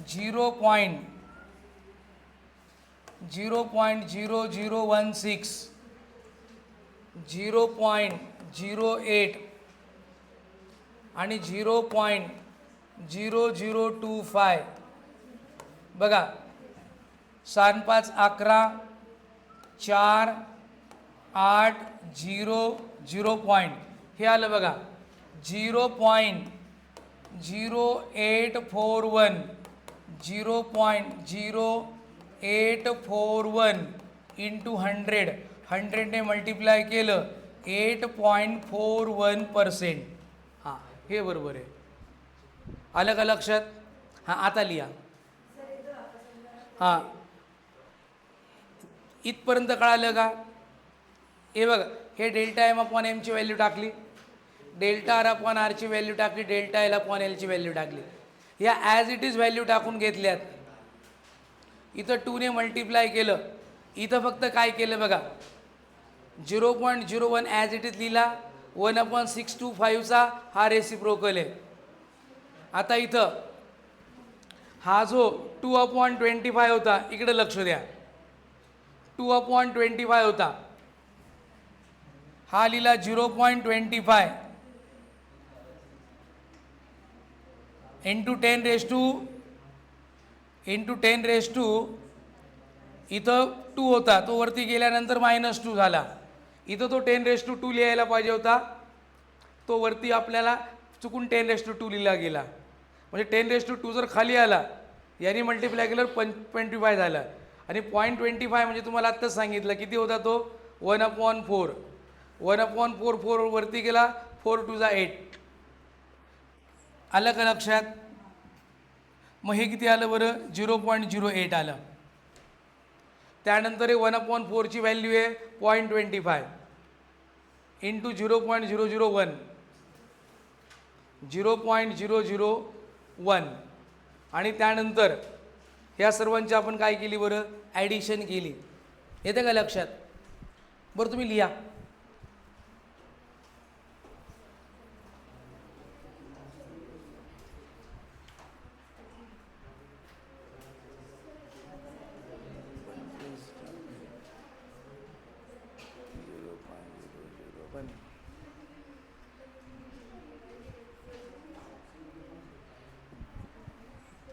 0.0016 0.08 आणि 0.0025. बघा, 7 5 11 4 8 0 पॉईंट हे आलं बघा. 0.0841 0.0841 इंटू 100ने मल्टिप्लाय केलं 8.41%. हां, हे बरोबर आहे. आलं का लक्षात? हां, आता लिहा. हां, इथपर्यंत कळालं का? हे बघा, हे डेल्टा एम अपॉन एमची व्हॅल्यू टाकली, डेल्टा आर अपॉन आरची व्हॅल्यू टाकली, डेल्टा एल अपॉन एलची व्हॅल्यू टाकली. या ॲज इट इज व्हॅल्यू टाकून घेतल्यात. इथं 2ने मल्टिप्लाय केलं, इथं फक्त काय केलं बघा, 0.01 ॲज इट इज लिहिला. 1/625चा हा रेसिप्रोकल आहे. आता इथं हा जो 2/25 होता, इकडे लक्ष द्या, 2/25 होता, हा लिहिला 0.25 इंटू 10⁻², इथं 2 होता, तो वरती गेल्यानंतर -2 झाला. इथं तो 10⁻² लिहायला पाहिजे होता, तो वरती आपल्याला चुकून 10⁻² लिहिला गेला. म्हणजे 10⁻² जर खाली आला, याने मल्टिप्लाय केल्यावर 25 झालं. आणि 0.25 म्हणजे तुम्हाला आत्ताच सांगितलं किती होता तो? 1/4. 1/4 वरती गेला, 4 2 8. आलं का लक्षात? मग हे किती आलं बरं? 0.08 आलं. त्यानंतर हे 1/4 ची व्हॅल्यू आहे 0.25 इंटू 0.001 0.001 आणि त्यानंतर ह्या सर्वांची आपण काय केली बरं? ॲडिशन केली. येतं का लक्षात? बरं, तुम्ही लिहा.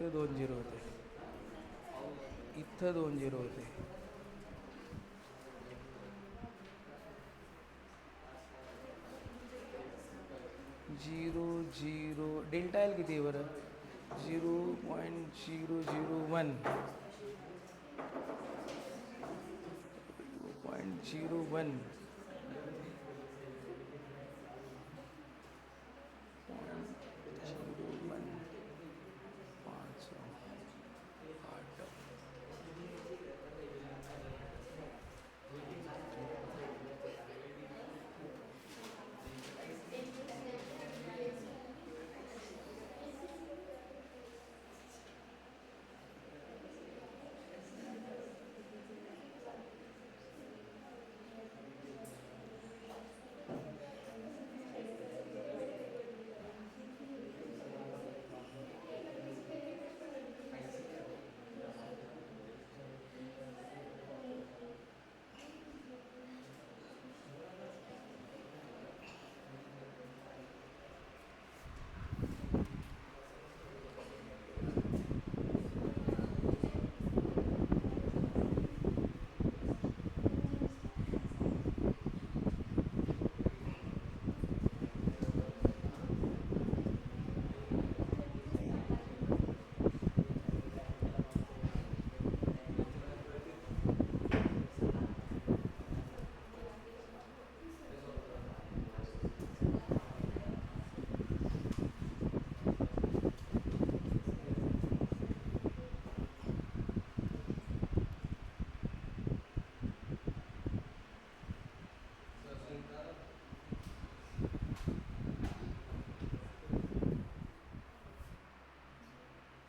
इथं 2 झिरो होते, इथं 2 झिरो होते. झिरो झिरो डेल्टा एल किती आहे बरं? 0.001, 0.01, 5, 8.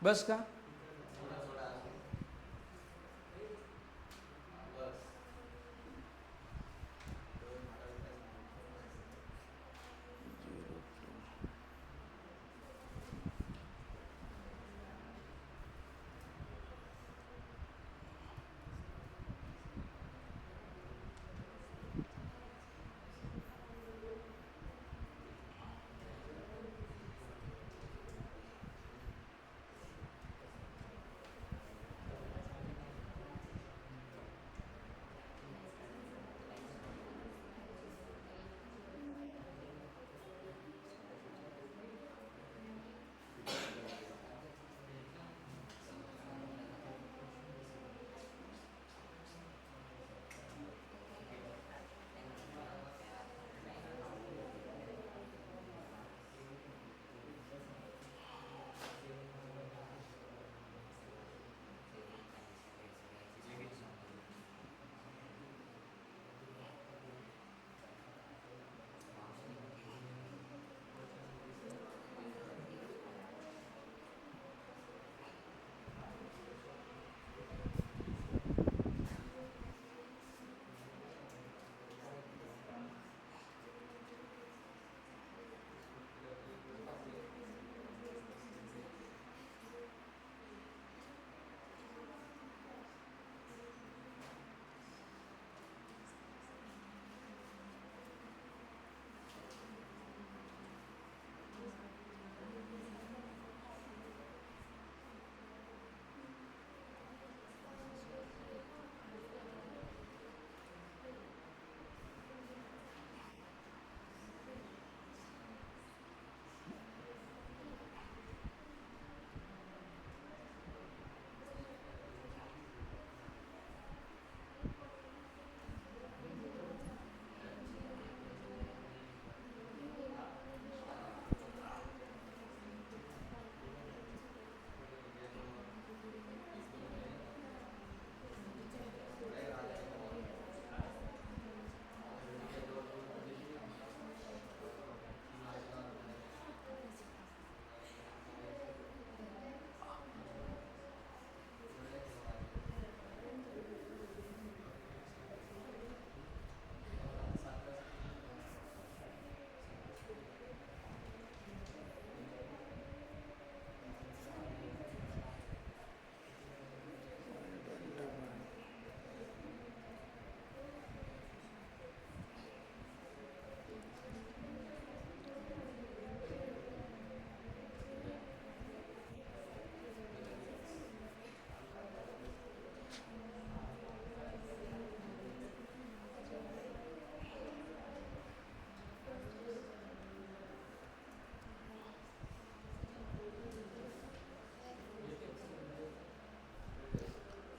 बस का?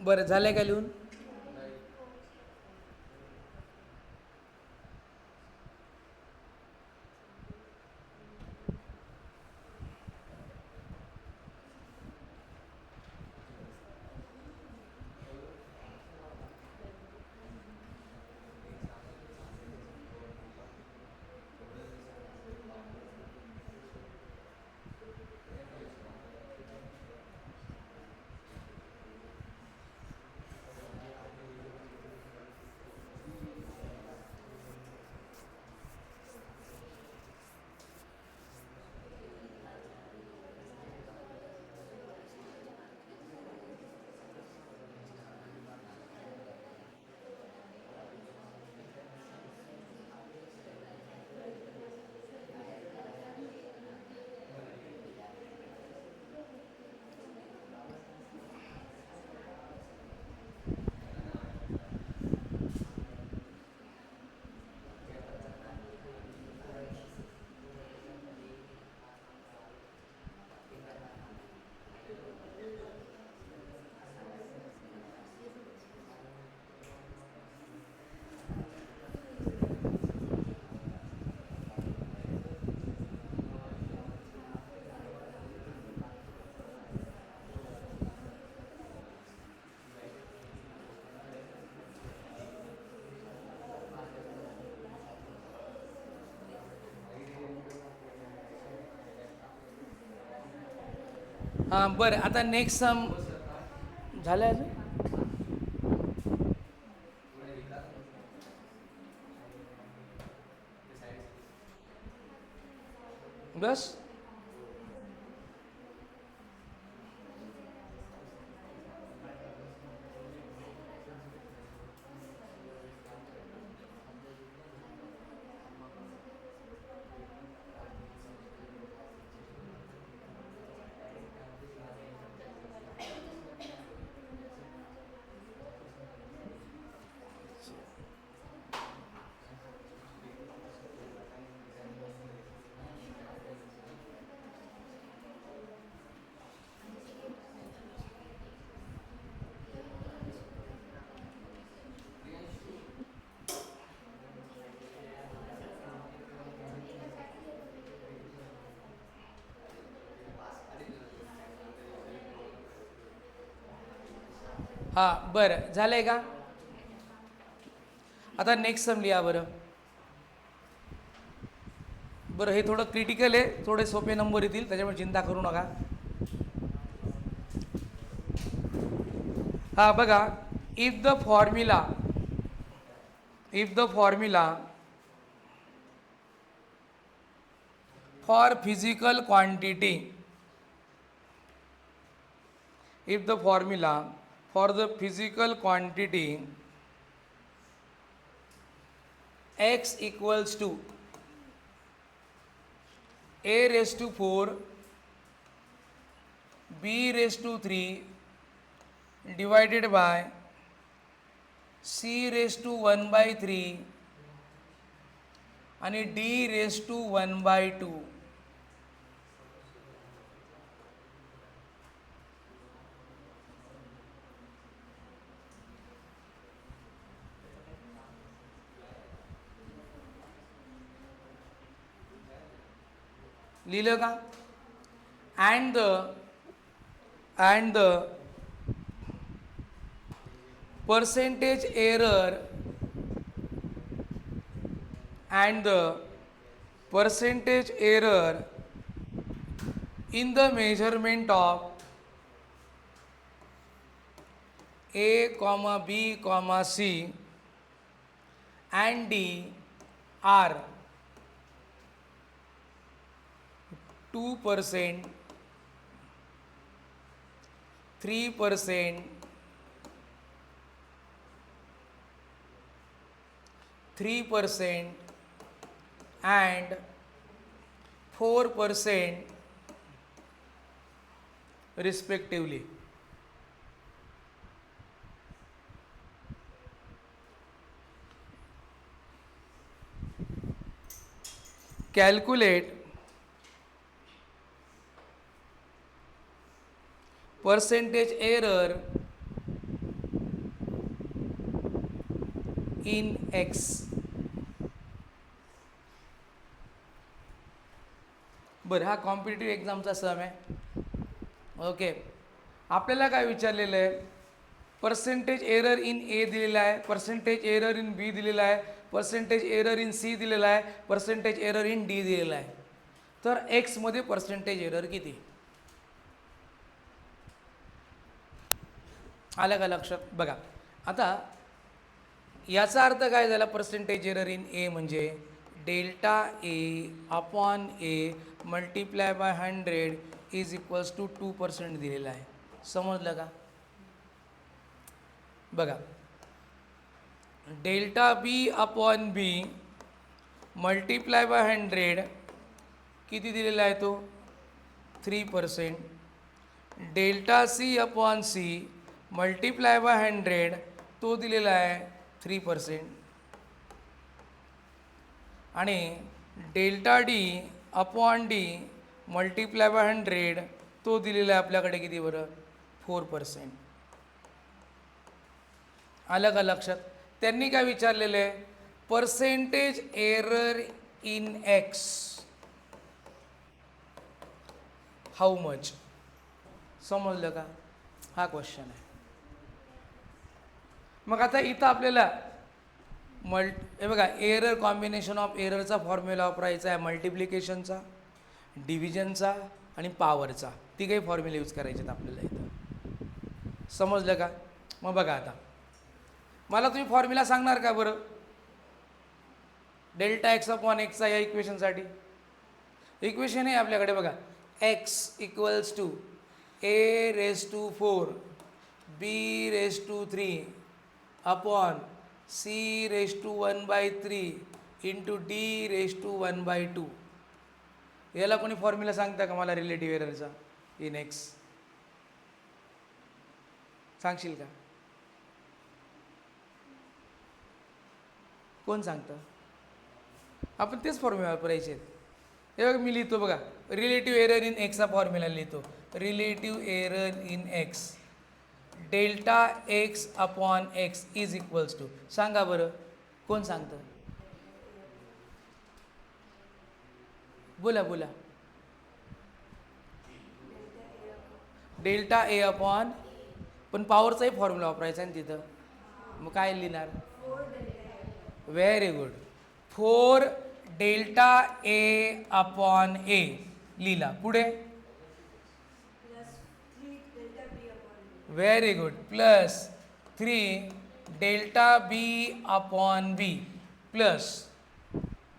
बरं झालंय का लिहून? हां बरं, आता नेक्स्ट सम झालं अजून. बस. हां बरं झालंय का? आता नेक्स्ट सम लिहा बरं. बरं हे थोडं क्रिटिकल आहे, थोडे सोपे नंबर येतील, त्याच्यामुळे चिंता करू नका. हा बघा, if the formula for physical quantity, if the formula for the physical quantity x equals to a raised to 4 b raised to 3 divided by c raised to 1 by 3 आणि d raised to 1 by 2. लिहिलं का? and the percentage error in the measurement of a comma b comma c and d are 2%, 3%, 3% and 4% respectively. Calculate percentage error in x. बरं, हा कॉम्पिटेटिव्ह एक्झामचा सम आहे. ओके, आपल्याला काय विचारलेलं आहे, पर्सेंटेज एरर इन ए दिलेला आहे, पर्सेंटेज एरर इन बी दिलेला आहे, पर्सेंटेज एरर इन सी दिलेला आहे, पर्सेंटेज एरर इन डी दिलेला आहे. तर एक्समध्ये पर्सेंटेज एरर किती आलं का लक्षात? बघा आता याचा अर्थ काय झाला, पर्सेंटेज एरर इन ए म्हणजे delta A upon A multiply by 100 is equals to 2% दिलेला आहे. समजलं का? बघा, delta B upon B multiply by 100 किती दिलेला आहे तो 3%. Delta C upon C multiply by 100 तो दिलेला आहे 3%. आणि delta D upon D multiply by 100 तो दिलेला आहे आपल्याकडे किती बरं 4%. आलं का लक्षात? त्यांनी काय विचारलेलं आहे, percentage error in x how much. समजलं का? हा क्वेश्चन आहे. मग आता इथं आपल्याला हे बघा, एरर कॉम्बिनेशन ऑफ एररचा फॉर्म्युला वापरायचा आहे, मल्टिप्लिकेशनचा, डिव्हिजनचा आणि पॉवरचा. ती काही फॉर्म्युला यूज करायचे आहेत आपल्याला इथं. समजलं का? मग बघा आता मला तुम्ही फॉर्म्युला सांगणार का बरं डेल्टा एक्स अपॉन एक्सचा या इक्वेशनसाठी? इक्वेशन आहे आपल्याकडे बघा, X equals to A raise to 4 B raise to 3 upon C raise to 1/3 into D raise to 1/2. याला कोणी फॉर्म्युला सांगता का मला रिलेटिव्ह एररचा इन एक्स? सांगशील का? कोण सांगतं? आपण तेच फॉर्म्युला वापरायचे आहेत. हे बघा मी लिहितो बघा, रिलेटिव्ह एरर इन एक्सचा फॉर्म्युला लिहितो. Relative error in X delta X upon X is equals to, सांगा बरं कोण सांगतं? बोला बोला. डेल्टा ए अपॉन, पण पॉवरचाही फॉर्म्युला वापरायचा आहे तिथं. मग काय लिहिणार? Very good. 4 delta A upon A लिहिला. पुढे very good, plus 3 delta B upon B plus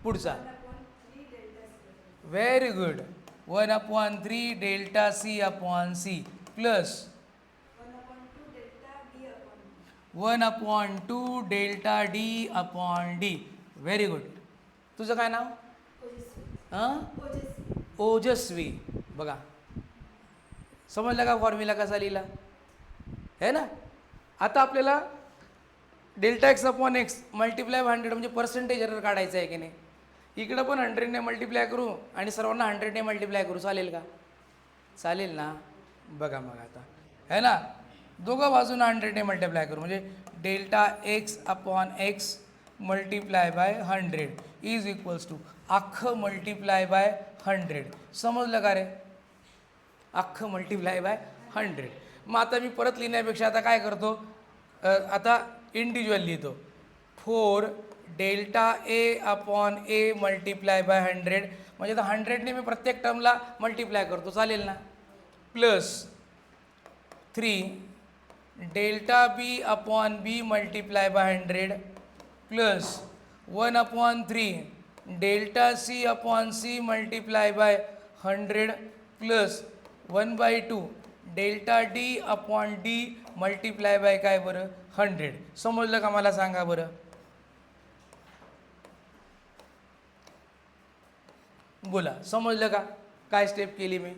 पुढचा very good 1/3 delta C upon C plus 1/2 delta D upon D. Very good. तुझं काय नाव? ओजस्वी. बघा समजलं का फॉर्म्युला कसा लिहिला है ना? आता आपल्याला delta X upon X multiply 100 म्हणजे पर्सेंटेज एरर काढायचं आहे की नाही? इकडं पण 100ने मल्टिप्लाय करू आणि सर्वांना 100ने मल्टिप्लाय करू, चालेल का? चालेल ना? बघा मग आता है ना, दोघं बाजूंना 100ने मल्टिप्लाय करू म्हणजे delta X upon X multiply by 100 is equals to अख्खं मल्टिप्लाय बाय 100. समजलं का रे? अख्खं मल्टिप्लाय बाय 100. मग आता मी परत लिहिण्यापेक्षा आता काय करतो, आता इंडिव्हिज्युअल लिहितो. 4 delta A upon A multiply by 100 म्हणजे आता 100ने मी प्रत्येक टर्मला मल्टिप्लाय करतो, चालेल ना? Plus 3 delta B upon B multiply by 100 plus 1/3 delta C upon C multiply by 100 plus 1/2 delta D upon D multiply by काय बरं 100. समजलं का? मला सांगा बरं. बोला समजलं का? काय स्टेप केली मी?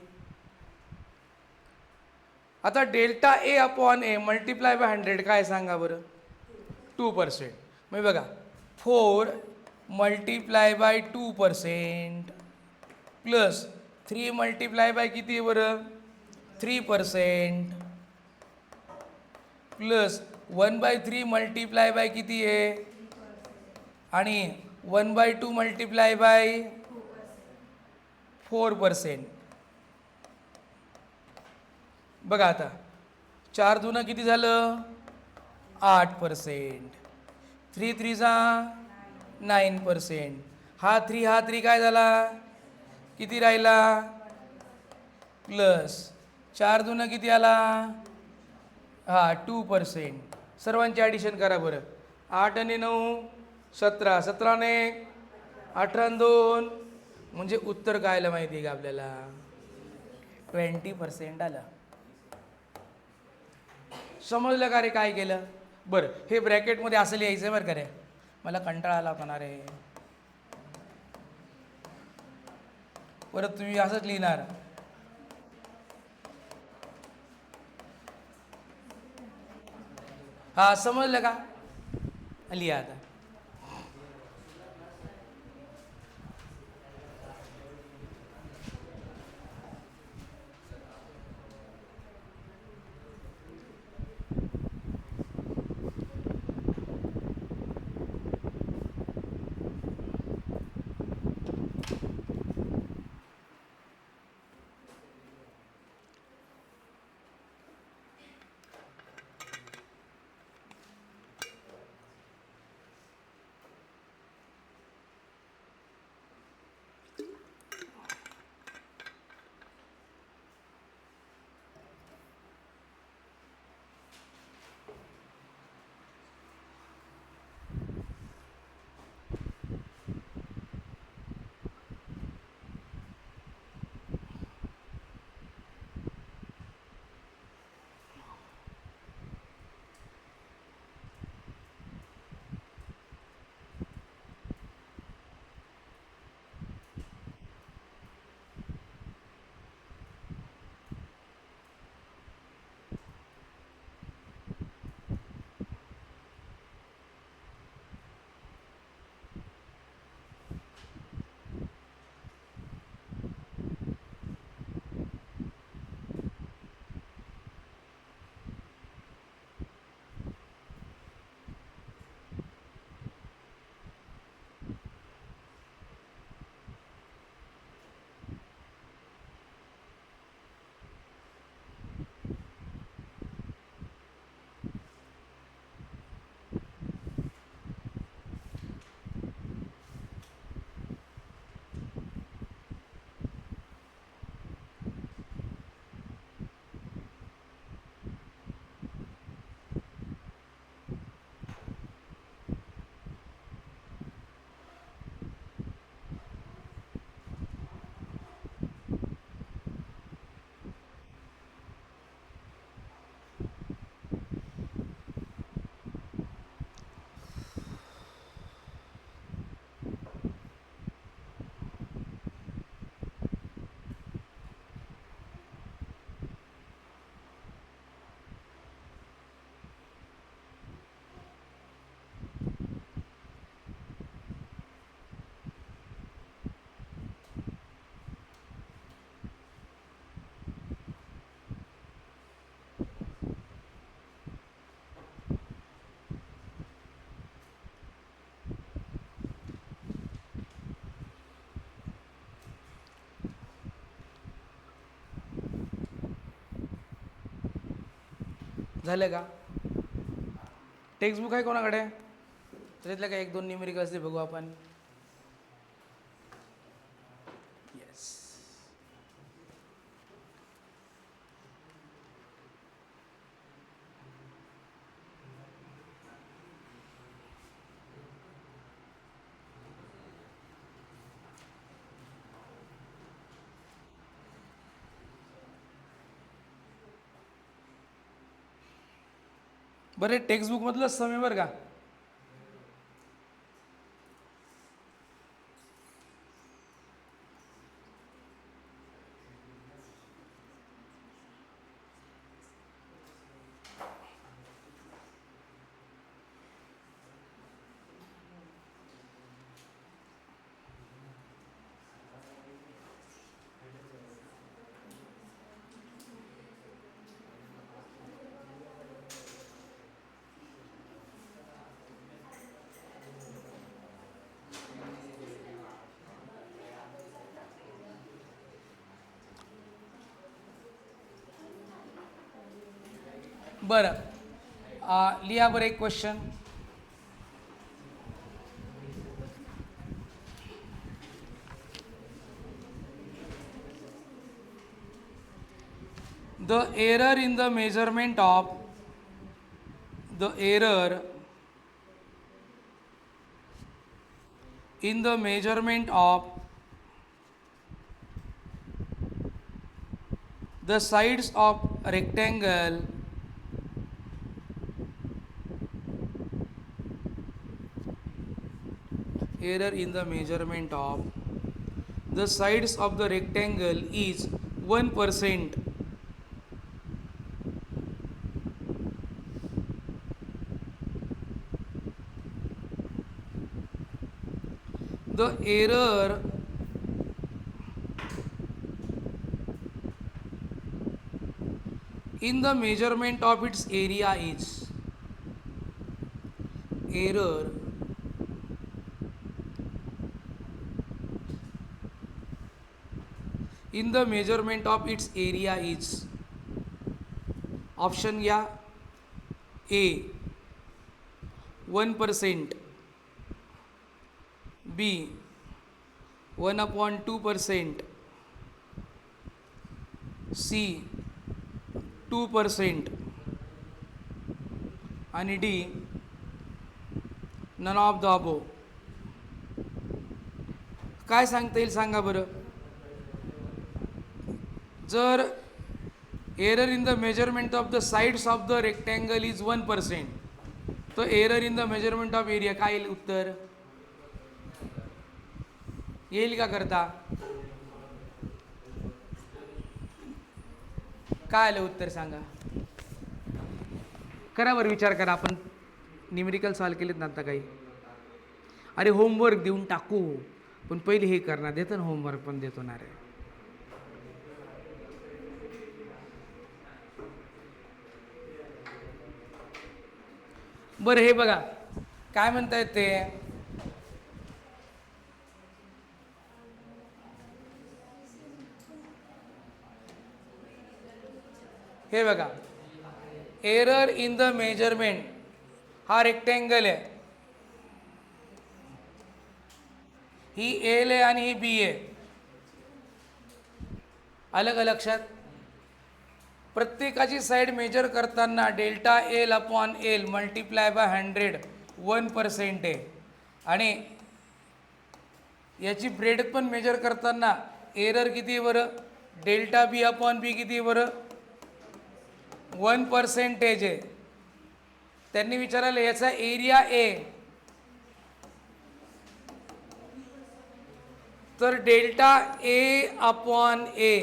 आता delta A upon A multiply by 100 काय सांगा बरं? 2%. मग बघा 4 multiply by 2% plus 3 multiply by किती बरं 3% प्लस 1/3 मल्टिप्लाय बाय किती आहे आणि 1/2 मल्टिप्लाय बाय 4%. बघा आता 4 दूनं किती झालं 8%. 3 3 9%. हा 3 काय झाला किती राहिला प्लस 4 दूनं किती आला 2%. सर्वांचे ॲडिशन करा बरं. 8 आणि 9 17, 17 ने 18 आणि 2 म्हणजे उत्तर काय आलं माहिती आहे का आपल्याला 20% आलं. समजलं का रे काय केलं. बरं हे ब्रॅकेटमध्ये असं लिहायचं बरं का रे. मला कंटाळा आला होता रे. परत तुम्ही असंच लिहिणार. हा समजलं का लिहा आता. झालं का टेक्स्टबुक आहे कोणाकडे त्याच्यातल्या काय 1-2 न्यूमेरिकल्स ते बघू आपण. येस बरं टेक्स्टबुकमधलं सम आहे बरं का. बरं, लिहा बरं एक question. The error in the measurement of the error in the measurement of the sides of rectangle error in the measurement of the sides of the rectangle is 1%. The error in the measurement of its area is error in the measurement of its area is option घ्या A 1%, B 1/2%, C 2% आणि D none of the above. काय सांगता येईल सांगा बरं. जर error in the measurement of the sides of the rectangle is 1%, तर error in the measurement of area काय येईल उत्तर येईल का करता. काय आलं उत्तर सांगा. करा बरं विचार करा. आपण न्यूमेरिकल सॉल्व केलेत ना आता काही. अरे होमवर्क देऊन टाकू पण पहिले हे करणार. देतो ना होमवर्क पण देतो ना रे. बरं हे बघा काय म्हणतायत ते. हे बघा एरर इन द मेजरमेंट हा रेक्टँगल आहे. ही एल आहे आणि ही बी आहे. आलं का लक्षात. प्रत्येकाची साईड मेजर करताना delta L upon L multiply by 100 1% आहे. आणि याची ब्रेड पण मेजर करताना एरर किती बरं डेल्टा बी अपॉन बी किती बरं 1% आहे. त्यांनी विचारलं याचा एरिया ए तर डेल्टा ए अपॉन ए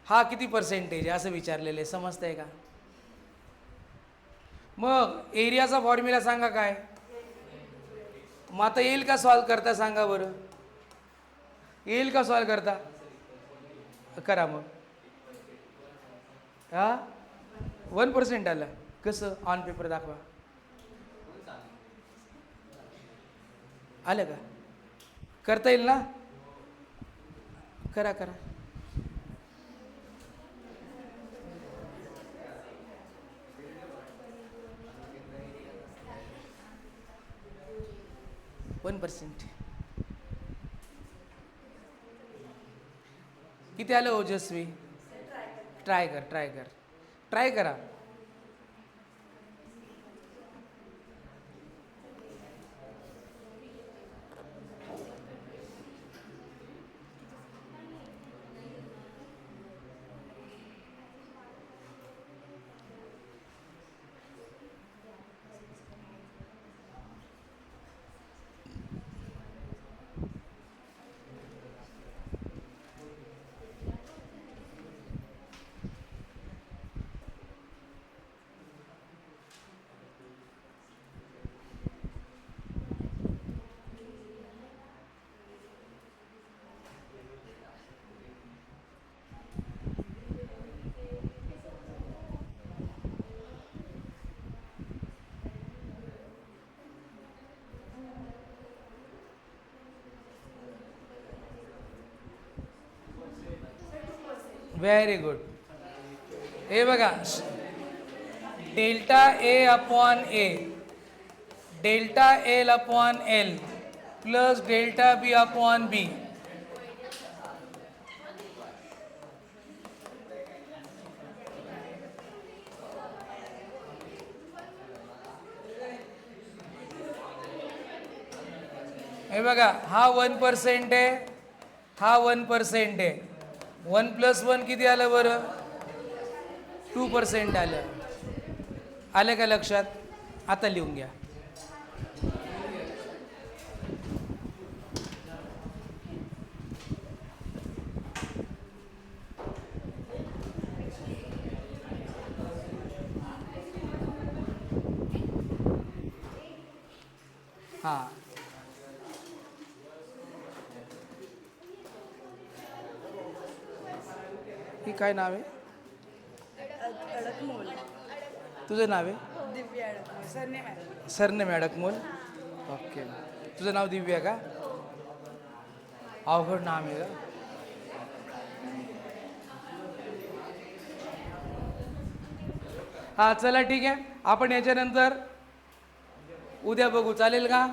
हा किती पर्सेंटेज आहे असं विचारलेलं आहे. समजतंय का. मग एरियाचा फॉर्म्युला सांगा काय. मग आता येईल का सॉल्व करता सांगा बरं. येईल का सॉल्व करता करा मग. हा 1% आलं कसं ऑन पेपर दाखवा. आलं का करता येईल ना. करा करा. वन % किती आलं ओजस्वी. ट्राय करा. Very good. हे बघा, delta A upon A, delta L upon L plus delta B upon B. हे बघा, हा 1% आहे, हा 1% आहे. 1 + 1 किती आलं बरं? 2% आलं. आलं का लक्षात? आता लिहून घ्या. हां, ही काय नाव आहे? अडकमोल. तुझं नाव आहे? दिव्या अडकमोल. सरनेम आहे. सरनेम अडकमोल. ओके. तुझं नाव दिव्या का? अवघड नाव आहे का? हा, चला ठीक आहे. आपण याच्यानंतर उद्या बघू, चालेल का?